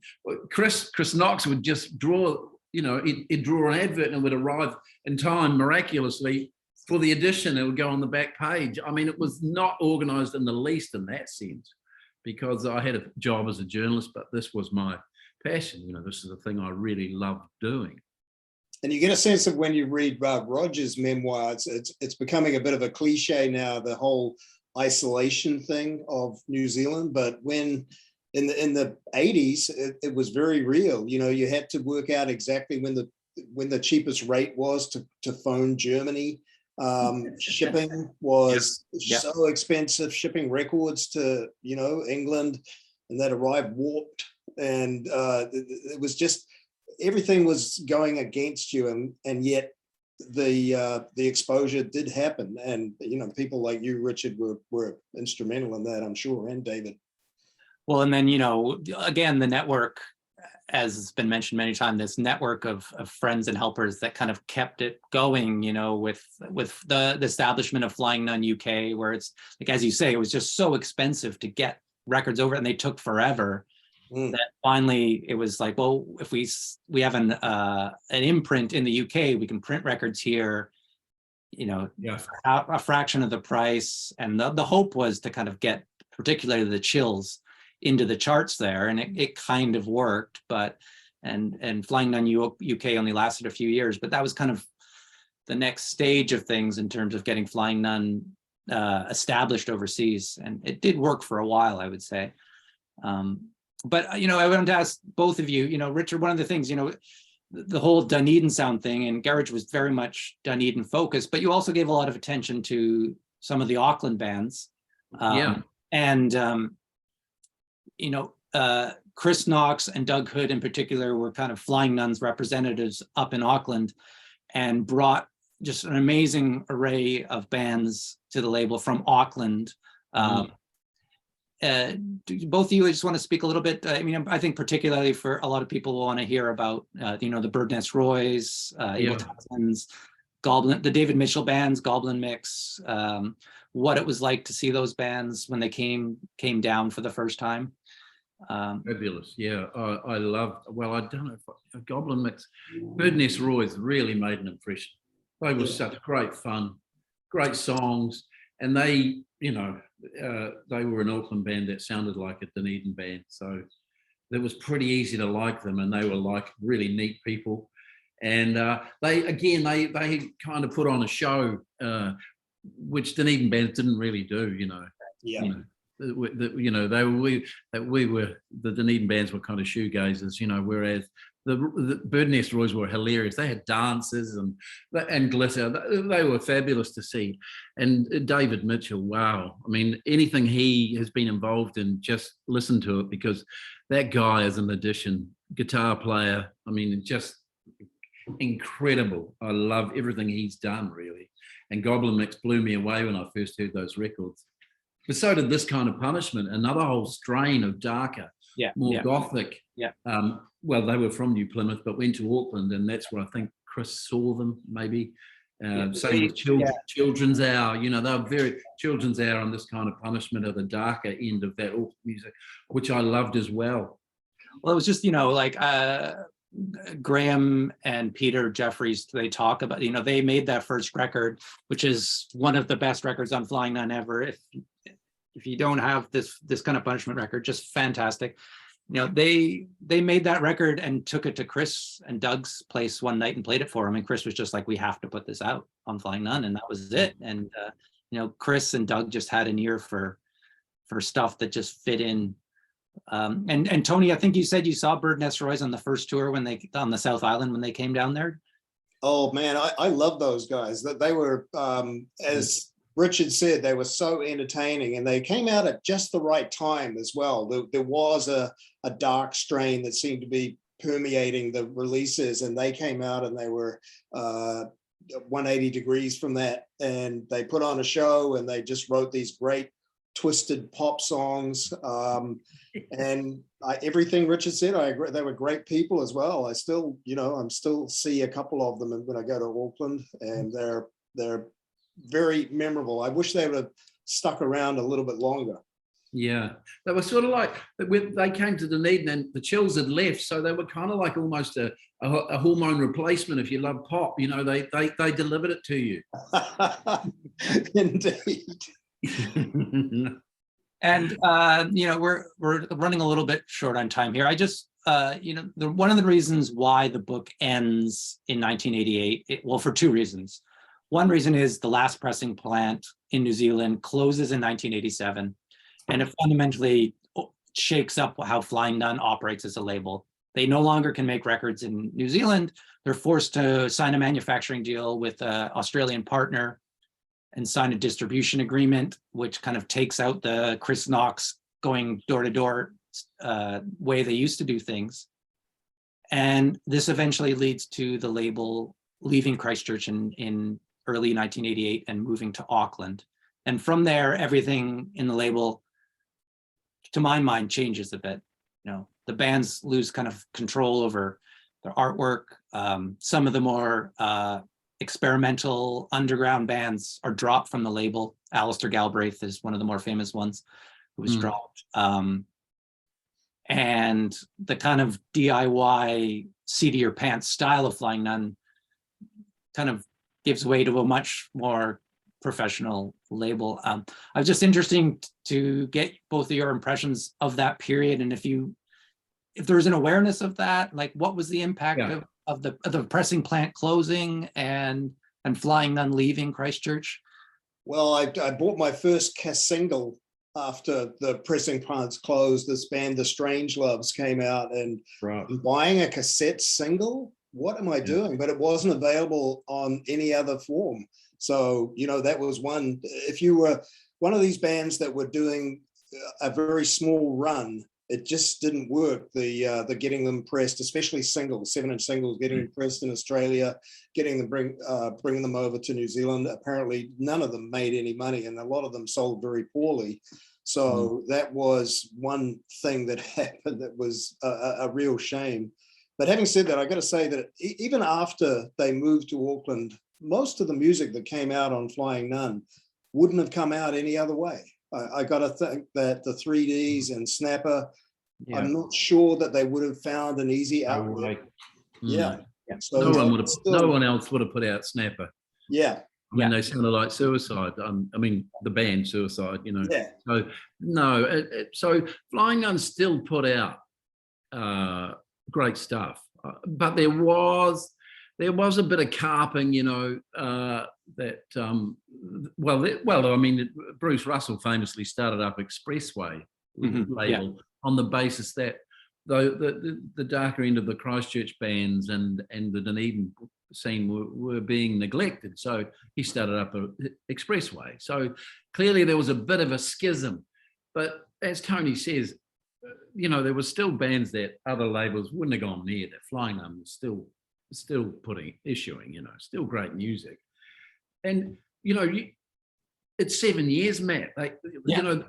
Chris Knox would just draw, he'd draw an advert and it would arrive in time miraculously for the edition. It would go on the back page. It was not organized in the least in that sense, because I had a job as a journalist, but this was my passion. This is the thing I really loved doing. And you get a sense of, when you read Roger's memoirs, it's becoming a bit of a cliche now, the whole isolation thing of New Zealand. But when in the 80s, it was very real. You had to work out exactly when the cheapest rate was to phone Germany. Shipping was so expensive. Shipping records to England, and that arrived warped. And it was just, everything was going against you, and yet the exposure did happen. And people like you, Richard, were instrumental in that, I'm sure, and David. Well, and then again, the network, as has been mentioned many times, this network of friends and helpers that kind of kept it going, with the establishment of Flying Nun UK, where it's like, as you say, it was just so expensive to get records over, and they took forever. That finally it was like, well, if we have an imprint in the UK, we can print records here, a fraction of the price. And the hope was to kind of get particularly the Chills into the charts there, and it kind of worked. But and Flying Nun UK only lasted a few years, but that was kind of the next stage of things in terms of getting Flying Nun established overseas, and it did work for a while, I would say. But I wanted to ask both of you, Richard, one of the things, the whole Dunedin sound thing, and Garage was very much Dunedin focused, but you also gave a lot of attention to some of the Auckland bands. And Chris Knox and Doug Hood in particular were kind of Flying Nun's representatives up in Auckland, and brought just an amazing array of bands to the label from Auckland. Both of you, I just want to speak a little bit. I mean, I think particularly for a lot of people want to hear about, the Bird Nest Roys, Abel Tasman's, Goblin, the David Mitchell bands, Goblin Mix, what it was like to see those bands when they came down for the first time. Fabulous, yeah. I love. Well, I don't know if Goblin Mix, Bird Nest Roys really made an impression. They were such great fun, great songs, and they, they were an Auckland band that sounded like a Dunedin band, so it was pretty easy to like them, and they were like really neat people. And they kind of put on a show, which Dunedin bands didn't really do, Yeah. The Dunedin bands were kind of shoegazers, whereas the Bird Nest Roys were hilarious. They had dances and glitter. They were fabulous to see. And David Mitchell, wow. I mean, anything he has been involved in, just listen to it, because that guy is a magician, guitar player. I mean, just incredible. I love everything he's done, really. And Goblin Mix blew me away when I first heard those records. But so did This Kind of Punishment, another whole strain of darker, more gothic. Yeah. Well, they were from New Plymouth, but went to Auckland, and that's where I think Chris saw them, maybe. Same with Children's Hour, they were very Children's Hour and This Kind of Punishment are the darker end of that Auckland music, which I loved as well. Well, it was just, Graham and Peter Jeffries, they talk about, they made that first record, which is one of the best records on Flying Nun ever. If you don't have this Kind of Punishment record, just fantastic. They made that record and took it to Chris and Doug's place one night and played it for him. And Chris was just like, we have to put this out on Flying Nun. And that was it. And, Chris and Doug just had an ear for stuff that just fit in. And Tony, I think you said you saw Bird Nest Roys on the first tour on the South Island when they came down there. Oh man, I love those guys. They were, as Richard said, they were so entertaining, and they came out at just the right time as well. There was a dark strain that seemed to be permeating the releases, and they came out and they were 180 degrees from that, and they put on a show, and they just wrote these great twisted pop songs, and everything Richard said, I agree. They were great people as well. I still, I'm still see a couple of them when I go to Auckland, and they're very memorable. I wish they would have stuck around a little bit longer. Yeah, they were sort of like, when they came to Dunedin and the Chills had left, so they were kind of like almost a hormone replacement. If you love pop, they delivered it to you. Indeed. And we're running a little bit short on time here. I just one of the reasons why the book ends in 1988, for two reasons. One reason is the last pressing plant in New Zealand closes in 1987, and it fundamentally shakes up how Flying Nun operates as a label. They no longer can make records in New Zealand. They're forced to sign a manufacturing deal with an Australian partner and sign a distribution agreement, which kind of takes out the Chris Knox going door to door way they used to do things. And this eventually leads to the label leaving Christchurch in early 1988 and moving to Auckland. And from there, everything in the label, to my mind, changes a bit. The bands lose kind of control over their artwork. Some of the more experimental underground bands are dropped from the label. Alistair Galbraith is one of the more famous ones who was dropped. And the kind of DIY seat of your pants style of Flying Nun kind of gives way to a much more professional label. I was just interesting to get both of your impressions of that period, and if there's an awareness of that, like what was the impact of the pressing plant closing and Flying Nun leaving Christchurch? Well, I bought my first single after the pressing plants closed. This band, The Strangeloves, came out, and buying a cassette single, what am I doing? But it wasn't available on any other form. So, that was one. If you were one of these bands that were doing a very small run, it just didn't work. The getting them pressed, especially singles, 7-inch singles, getting them pressed in Australia, getting them bringing them over to New Zealand. Apparently, none of them made any money, and a lot of them sold very poorly. So that was one thing that happened that was a real shame. But having said that, I got to say that even after they moved to Auckland, most of the music that came out on Flying Nun wouldn't have come out any other way. I got to think that the 3Ds and Snapper, I'm not sure that they would have found an easy outlet. Yeah. So no one else would have put out Snapper. Yeah. I mean, they sounded like Suicide. I mean, the band Suicide, you know. Yeah. So no, so Flying Nun still put out great stuff, but there was a bit of carping, you know, that I mean, Bruce Russell famously started up Expressway label on the basis that the darker end of the Christchurch bands and the Dunedin scene were being neglected. So he started up Expressway. So clearly there was a bit of a schism. But as Tony says, you know, there were still bands that other labels wouldn't have gone near, that Flying Nun was still issuing, you know, still great music. And, you know, it's 7 years, Matt. You know,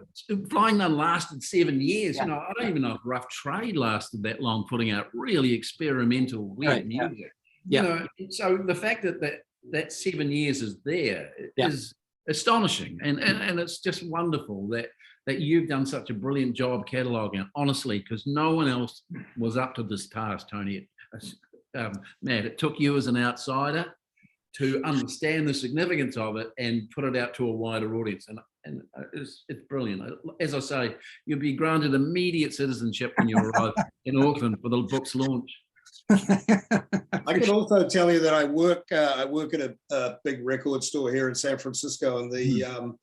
Flying Nun lasted 7 years. You know, I don't even know if Rough Trade lasted that long, putting out really experimental, weird music. You know, so the fact that 7 years is there is astonishing, and it's just wonderful that you've done such a brilliant job cataloging it, honestly, because no one else was up to this task, Tony. Matt, it took you as an outsider to understand the significance of it and put it out to a wider audience, and it's brilliant. As I say, you'll be granted immediate citizenship when you arrive in Auckland for the book's launch. I can also tell you that I work at a big record store here in San Francisco, and the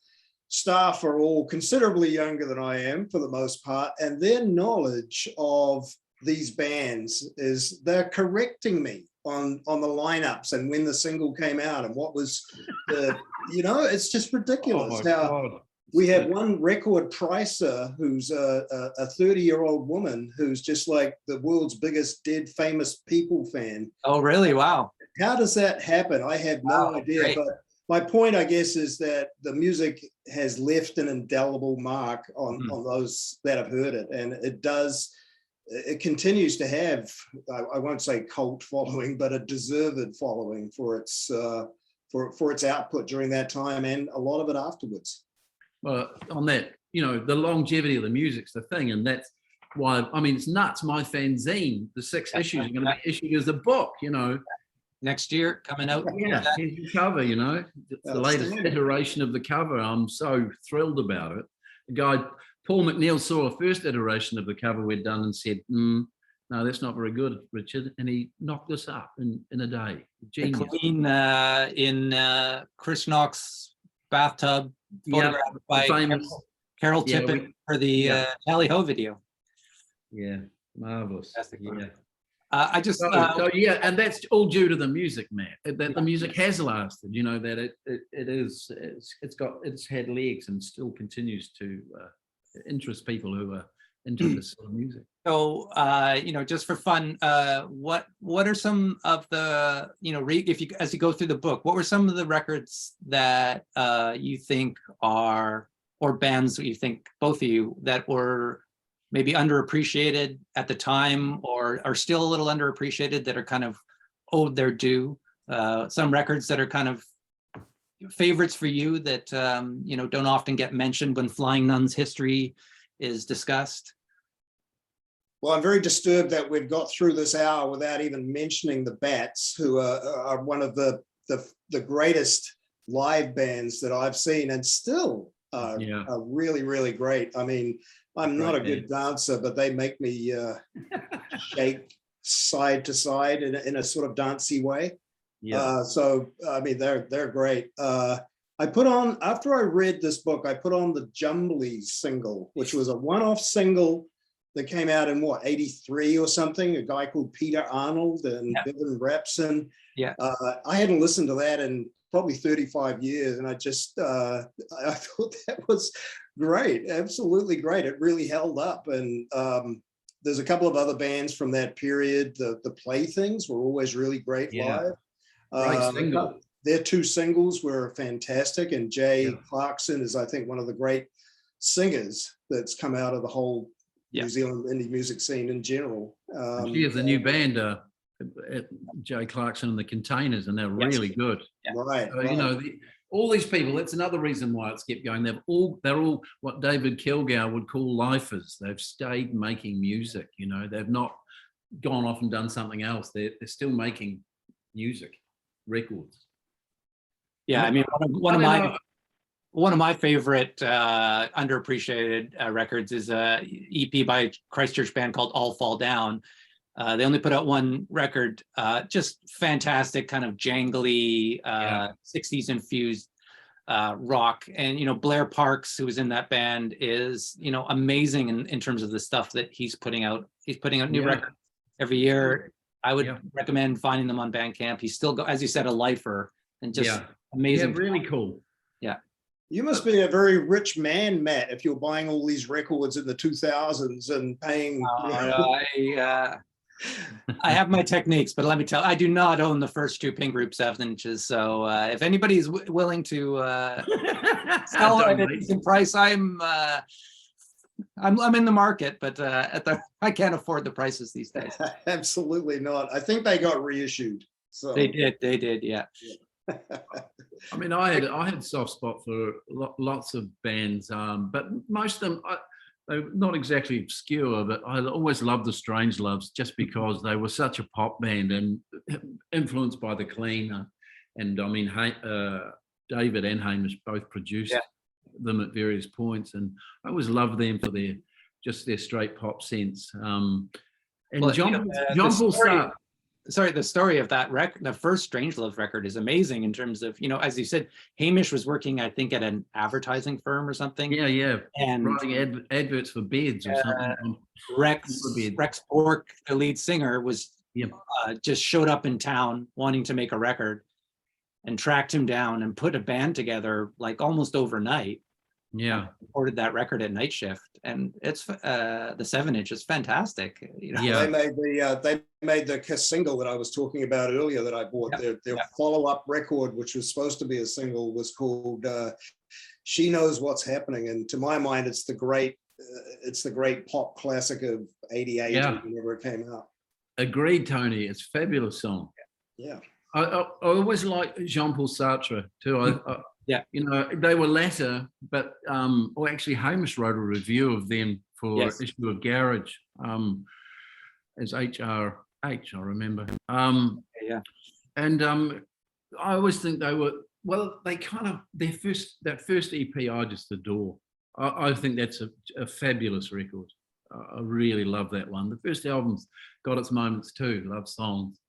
staff are all considerably younger than I am for the most part, and their knowledge of these bands is they're correcting me on the lineups and when the single came out and what was the, you know, it's just ridiculous. Now we have one record pricer who's a 30-year-old woman who's just like the world's biggest Dead Famous People fan. Oh, really? Wow. How does that happen? I have no idea. Great. But my point, I guess, is that the music has left an indelible mark on those that have heard it, and it continues to have, I won't say cult following, but a deserved following for its output during that time and a lot of it afterwards. Well, on that, you know, the longevity of the music's the thing, and that's why, I mean, it's nuts. My fanzine, the 6 issues are going to be issued as a book, you know. Next year, coming out. Yeah, here's the cover, you know, the latest iteration of the cover. I'm so thrilled about it. The guy, Paul McNeil, saw a first iteration of the cover we'd done and said, no, that's not very good, Richard. And he knocked us up in a day. Genius. Clean in Chris Knox bathtub, photographed by Carol Tippett for the Tally Ho video. Yeah, marvelous. Yeah. I just and that's all due to the music, Matt. That the music has lasted. You know that it's had legs and still continues to interest people who are into this sort of music. So, you know, just for fun, what are some of the, you know, as you go through the book, what were some of the records that you think are, or bands that you think, both of you, that were maybe underappreciated at the time or are still a little underappreciated, that are kind of owed their due? Some records that are kind of favorites for you that, you know, don't often get mentioned when Flying Nun's history is discussed? Well, I'm very disturbed that we've got through this hour without even mentioning the Bats, who are one of the greatest live bands that I've seen, and still are really, really great. I mean, I'm not a good dancer, but they make me shake side to side in a sort of dancey way. Yeah. So I mean, they're great. I put on, after I read this book, I put on the Jumblies single, which was a one-off single that came out in what, 83 or something, a guy called Peter Arnold and Bevan Rapson. Yeah. I hadn't listened to that in probably 35 years. And I just, I thought that was Great, absolutely great. It really held up. And there's a couple of other bands from that period. The Playthings were always really great Yeah. live. Great single. Their two singles were fantastic. And Jay Yeah. Clarkson is, I think, one of the great singers that's come out of the whole New Zealand indie music scene in general. She has a new band, Jay Clarkson and the Containers, and they're really good. Right, So, you know, all these people, that's another reason why it's kept going. They're all what David Kilgour would call lifers. They've stayed making music, you know, they've not gone off and done something else. They're still making music, records. Yeah, I mean, one of my favorite underappreciated records is a EP by a Christchurch band called All Fall Down. They only put out one record, just fantastic, kind of jangly, 60s infused rock. And, you know, Blair Parks, who was in that band, is, you know, amazing in terms of the stuff that he's putting out. He's putting out new records every year. I would recommend finding them on Bandcamp. He's still, as you said, a lifer, and just amazing. Yeah, really cool. Yeah. You must be a very rich man, Matt, if you're buying all these records in the 2000s and paying. I have my techniques, but let me tell you, I do not own the first two Pink Group 7-inches. So if anybody's willing to sell at a decent price, I'm in the market, but I can't afford the prices these days. Absolutely not. I think they got reissued. So they did, yeah. I mean, I had soft spot for lots of bands, but most of them, they're not exactly obscure, but I always loved the Strangeloves just because they were such a pop band and influenced by the Clean. And I mean, David and Hamish both produced them at various points, and I always loved them for their straight pop sense. And John Paul Sartre. Sorry, the story of that record, the first Strangelove record, is amazing in terms of, you know, as you said, Hamish was working, I think, at an advertising firm or something. Yeah. And writing adverts for beds or something. Rex Bork, the lead singer, was just showed up in town wanting to make a record, and tracked him down and put a band together like almost overnight. Yeah, recorded that record at Night Shift, and it's the 7-inch is fantastic. You know? Yeah, they made the single that I was talking about earlier that I bought. Their follow-up record, which was supposed to be a single, was called "She Knows What's Happening," and to my mind, it's the great pop classic of '88 whenever it came out. Agreed, Tony. It's a fabulous song. Yeah, I always liked Jean-Paul Sartre too. You know, they were latter, but actually Hamish wrote a review of them for an issue of Garage as HRH, I remember. And I always think they were, they kind of, that first EP I just adore. I think that's a fabulous record. I really love that one. The first album's got its moments too, love songs.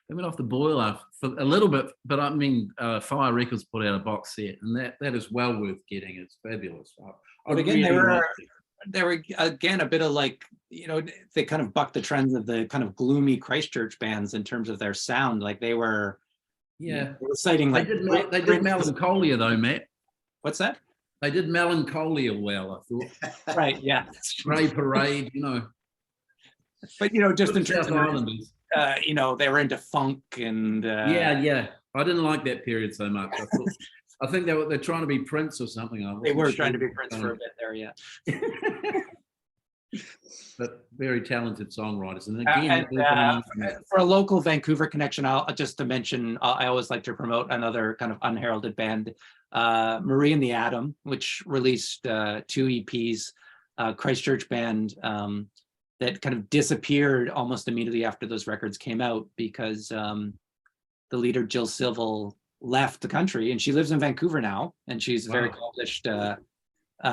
They went off the boiler for a little bit, but I mean, Fire Records put out a box set, and that is well worth getting. It's fabulous. But again, they were again a bit of like, you know, they kind of bucked the trends of the kind of gloomy Christchurch bands in terms of their sound. Like they were, citing like they did Melancholia though, Matt. What's that? They did Melancholia well, I thought. Right. Yeah. Grey Parade, you know. But you know, just in terms of Islanders. You know, they were into funk and I didn't like that period so much. I think they're trying to be Prince or something. They were trying to be Prince for a bit there, yeah. But very talented songwriters, and again, for a local Vancouver connection, I'll just to mention, I always like to promote another kind of unheralded band, Marie and the Atom, which released 2 EPs, Christchurch band. That kind of disappeared almost immediately after those records came out because the leader, Jill Civil, left the country, and she lives in Vancouver now, and she's a very accomplished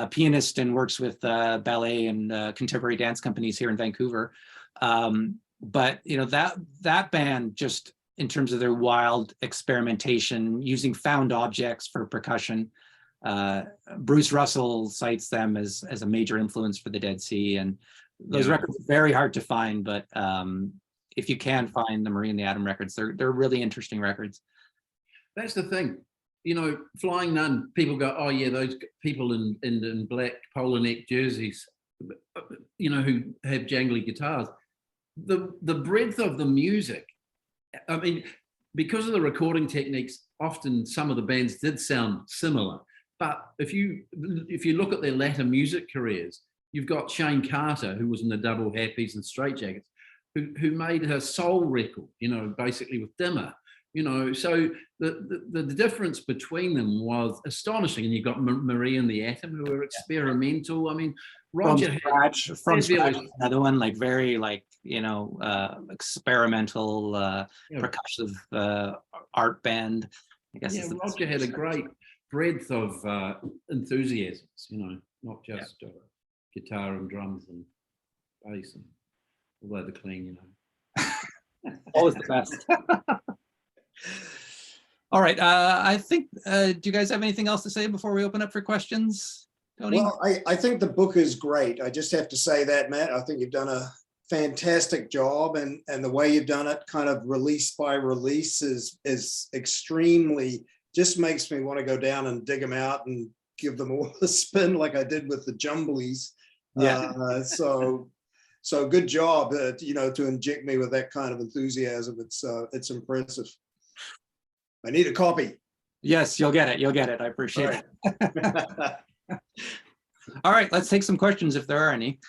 pianist and works with ballet and contemporary dance companies here in Vancouver. But you know, that band, just in terms of their wild experimentation, using found objects for percussion, Bruce Russell cites them as a major influence for the Dead Sea, and those records are very hard to find, but if you can find the Marie and the Atom records, they're really interesting records. That's the thing. you know, Flying Nun, people go, oh yeah, those people in black polo neck jerseys, you know, who have jangly guitars. The breadth of the music, I mean, because of the recording techniques, often some of the bands did sound similar. But if you look at their latter music careers, you've got Shane Carter, who was in the Double Happies and Straitjackets, who made a soul record, you know, basically with Dimmer, you know. So the difference between them was astonishing. And you've got Marie and the Atom, who were experimental. I mean, Roger from scratch, another one, like very, like, you know, experimental, percussive art band. I guess. Yeah, Roger had a great breadth of enthusiasms, you know, not just guitar and drums and bass, and although the clean, you know. Always the best. All right, I think, do you guys have anything else to say before we open up for questions, Tony? Well, I think the book is great. I just have to say that, Matt. I think you've done a fantastic job, and the way you've done it, kind of release by release, is extremely, just makes me want to go down and dig them out and give them all a spin like I did with the Jumblies. Yeah. So good job, you know, to inject me with that kind of enthusiasm. It's impressive. I need a copy. Yes, you'll get it. You'll get it. I appreciate it. All right, let's take some questions if there are any.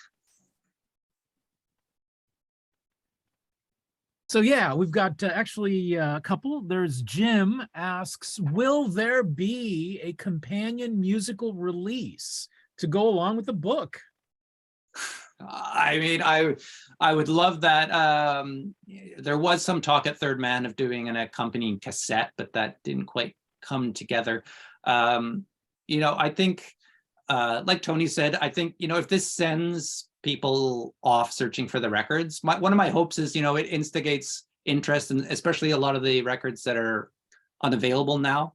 So yeah, we've got actually a couple. There's Jim asks, will there be a companion musical release to go along with the book? I mean, I would love that. There was some talk at Third Man of doing an accompanying cassette, but that didn't quite come together. You know, I think, like Tony said, I think, you know, if this sends people off searching for the records, one of my hopes is, you know, it instigates interest, and especially a lot of the records that are unavailable now.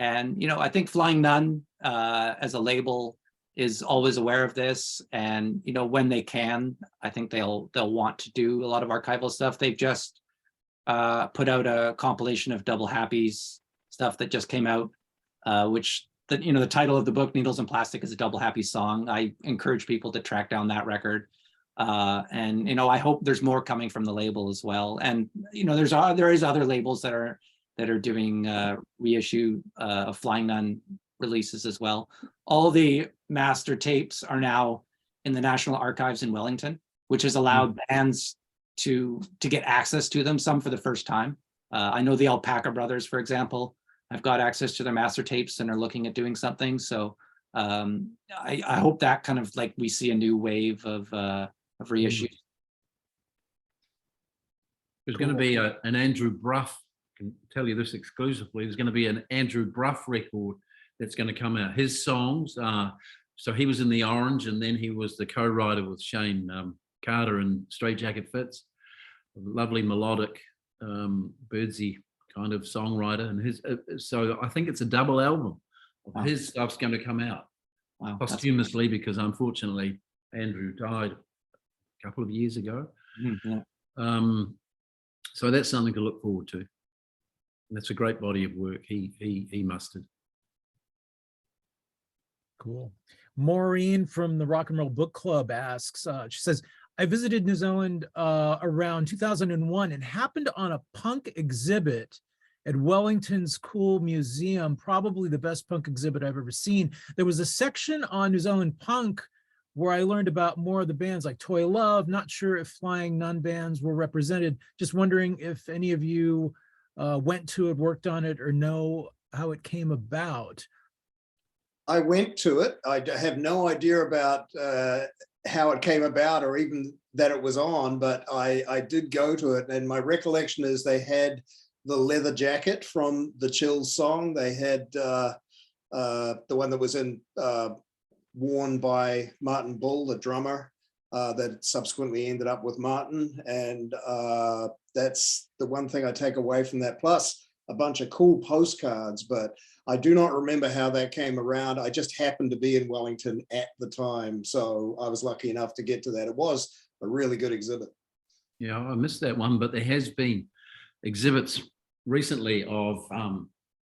And, you know, I think Flying Nun as a label is always aware of this, and, you know, when they can, I think they'll want to do a lot of archival stuff. They've just put out a compilation of Double Happies stuff that just came out, which, you know, the title of the book, Needles and Plastic, is a Double Happy song. I encourage people to track down that record, and, you know, I hope there's more coming from the label as well. And, you know, there is other labels that are doing reissue of Flying Nun releases as well. All the master tapes are now in the National Archives in Wellington, which has allowed bands to get access to them, some for the first time. I know the Alpaca Brothers, for example, have got access to their master tapes and are looking at doing something. So I hope that kind of, like, we see a new wave of reissues. There's going to be an Andrew Bruff, I can tell you this exclusively, there's going to be an Andrew Bruff record that's going to come out. His songs, so he was in the Orange, and then he was the co-writer with Shane Carter and Straitjacket Fits. Lovely melodic, birdsy kind of songwriter, and his. So I think it's a double album. Wow. His stuff's going to come out posthumously, because unfortunately Andrew died a couple of years ago. So that's something to look forward to. And that's a great body of work he mustered. Cool. Maureen from the Rock and Roll Book Club asks, she says, I visited New Zealand around 2001 and happened on a punk exhibit at Wellington's Cool Museum, probably the best punk exhibit I've ever seen. There was a section on New Zealand punk where I learned about more of the bands like Toy Love. Not sure if Flying Nun bands were represented. Just wondering if any of you went to it, worked on it, or know how it came about. I went to it. I have no idea about how it came about, or even that it was on, but I did go to it. And my recollection is they had the leather jacket from the Chills song. They had the one that was worn by Martin Bull, the drummer, that subsequently ended up with Martin. And that's the one thing I take away from that, plus a bunch of cool postcards. But I do not remember how that came around. I just happened to be in Wellington at the time, so I was lucky enough to get to that. It was a really good exhibit. Yeah, I missed that one, but there has been exhibits recently of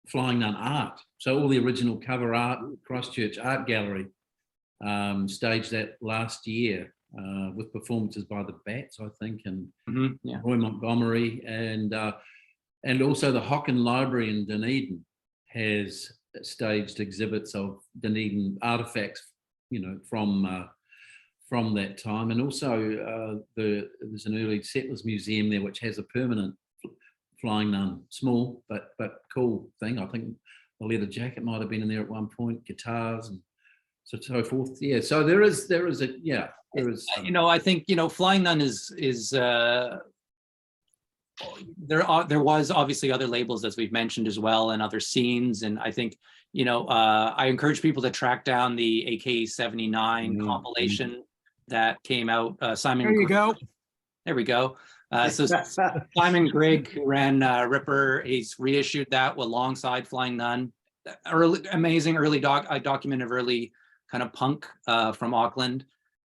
Flying Nun art. So all the original cover art, Christchurch Art Gallery staged that last year with performances by the Bats, I think, and Roy Montgomery, and also the Hocken Library in Dunedin has staged exhibits of Dunedin artifacts, you know, from that time, and also there's an early settlers museum there which has a permanent Flying Nun, small but cool thing. I think the leather jacket might have been in there at one point, guitars and so forth. Yeah, so there is you know, I think, you know, Flying Nun is there was obviously other labels, as we've mentioned as well, and other scenes, and I think, you know, I encourage people to track down the AK-79 compilation that came out. Simon, There you go. There we go. So Simon Grigg, who ran Ripper, he's reissued that alongside Flying Nun. Amazing early document of early kind of punk from Auckland.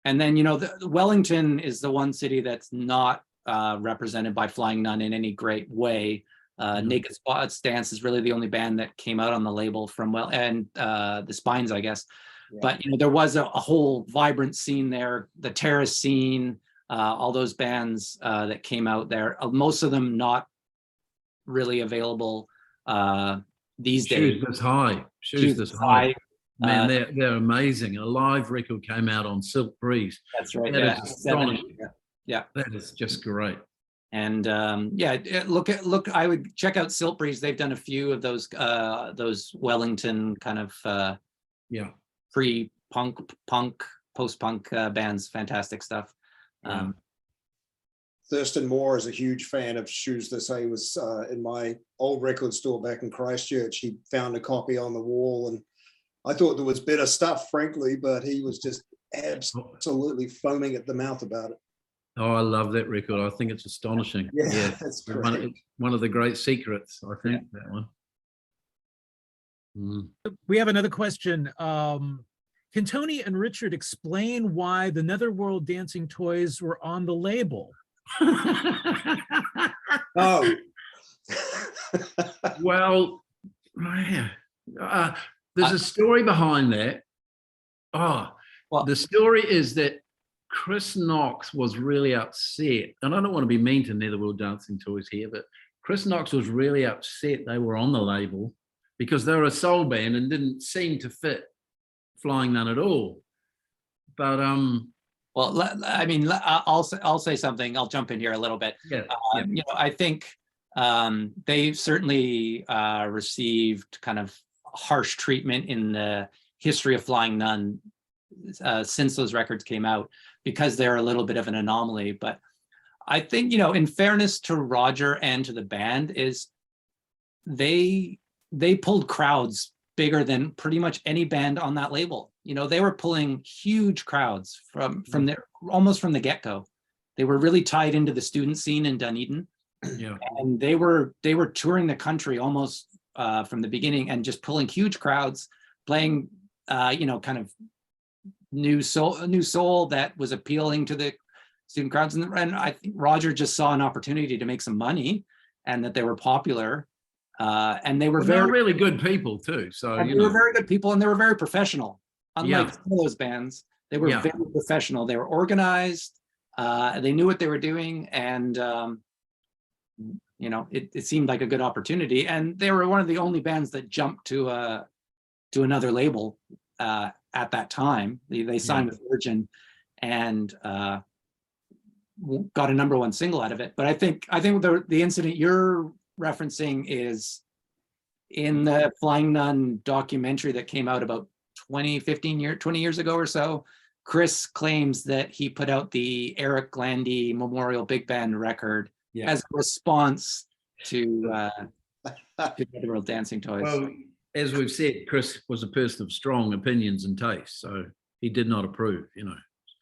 And then, you know, Wellington is the one city that's not represented by Flying Nun in any great way. Naked Stance is really the only band that came out on the label from the Spines, I guess. Yeah. But, you know, there was a whole vibrant scene there, the Terrace scene, all those bands that came out there, most of them not really available these days. Shoes This High. Man, they're amazing. A live record came out on Silk Breeze. That's right. That is astonishing. Yeah, that is just great. And look, I would check out Silk Breeze. They've done a few of those Wellington kind of pre-punk, post-punk bands. Fantastic stuff. Thurston Moore is a huge fan of Shoes This High. He was in my old record store back in Christchurch. He found a copy on the wall, and I thought there was better stuff, frankly, but he was just absolutely foaming at the mouth about it. Oh, I love that record. I think it's astonishing. Yeah, that's great. One of the great secrets, I think, that one. We have another question. Can Tony and Richard explain why the Netherworld dancing toys were on the label? Oh. Well, there's a story behind that. The story is that Chris Knox was really upset, and I don't want to be mean to Netherworld Dancing Toys here, but Chris Knox was really upset they were on the label because they were a soul band and didn't seem to fit Flying Nun at all. But well, I mean, I'll say something. I'll jump in here a little bit. You know, I think they've certainly received kind of harsh treatment in the history of Flying Nun since those records came out, because they're a little bit of an anomaly. But I think, you know, in fairness to Roger and to the band, is they pulled crowds bigger than pretty much any band on that label. You know, they were pulling huge crowds from almost from the get-go. They were really tied into the student scene in Dunedin. Yeah. And they were touring the country almost from the beginning and just pulling huge crowds, playing you know, kind of new soul that was appealing to the student crowds. And I think Roger just saw an opportunity to make some money, and that they were popular. And they were really good people too. So they were very good people, and they were very professional. Unlike some of those bands, they were very professional. They were organized. They knew what they were doing, and you know, it seemed like a good opportunity. And they were one of the only bands that jumped to another label at that time. They signed with Virgin, and got a number 1 single out of it. But I think the incident you're referencing is in the Flying Nun documentary that came out about 20 years ago or so. Chris claims that he put out the Eric Glandy Memorial Big Band record as a response to Netherworld Dancing Toys. Well, as we've said, Chris was a person of strong opinions and taste, so he did not approve, you know.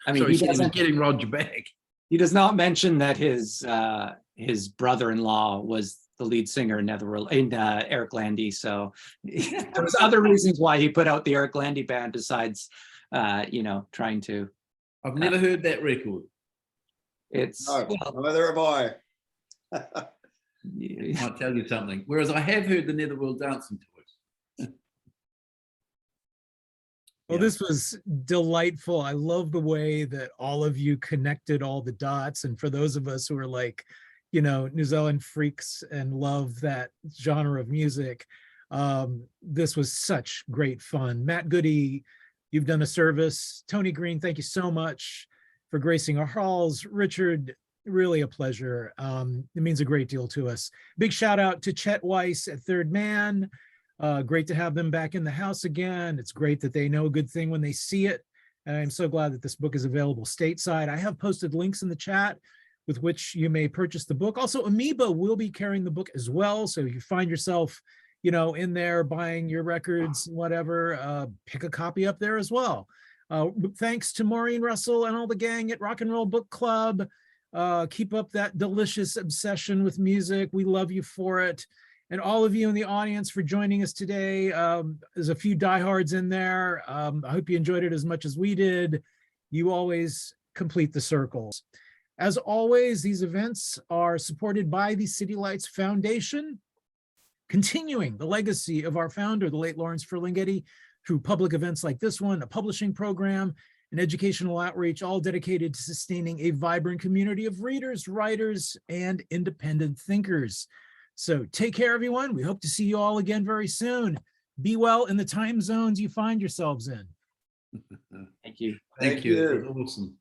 I mean, so he was getting Roger back. He does not mention that his brother-in-law was the lead singer in Netherworld, in Eric Glandy. So there's other reasons why he put out the Eric Glandy band besides, you know, trying to. I've never heard that record. It's neither have I. Might tell you something. Whereas I have heard the Netherworld Dancing Toys. Well, Yeah. this was delightful. I love the way that all of you connected all the dots. And for those of us who are like, you know, New Zealand freaks and love that genre of music, this was such great fun. Matt Goody, you've done a service. Tony Green, thank you so much for gracing our halls. Richard, really a pleasure. It means a great deal to us. Big shout out to Chet Weiss at Third Man. Great to have them back in the house again. It's great that they know a good thing when they see it. And I'm so glad that this book is available stateside. I have posted links in the chat with which you may purchase the book. Also, Amoeba will be carrying the book as well. So if you find yourself, you know, in there buying your records, whatever, pick a copy up there as well. Thanks to Maureen Russell and all the gang at Rock and Roll Book Club. Keep up that delicious obsession with music. We love you for it. And all of you in the audience for joining us today. There's a few diehards in there. I hope you enjoyed it as much as we did. You always complete the circles. As always, these events are supported by the City Lights Foundation, continuing the legacy of our founder, the late Lawrence Ferlinghetti, through public events like this one, a publishing program, and educational outreach, all dedicated to sustaining a vibrant community of readers, writers, and independent thinkers. So take care, everyone. We hope to see you all again very soon. Be well in the time zones you find yourselves in. Thank you. Thank you. It was awesome.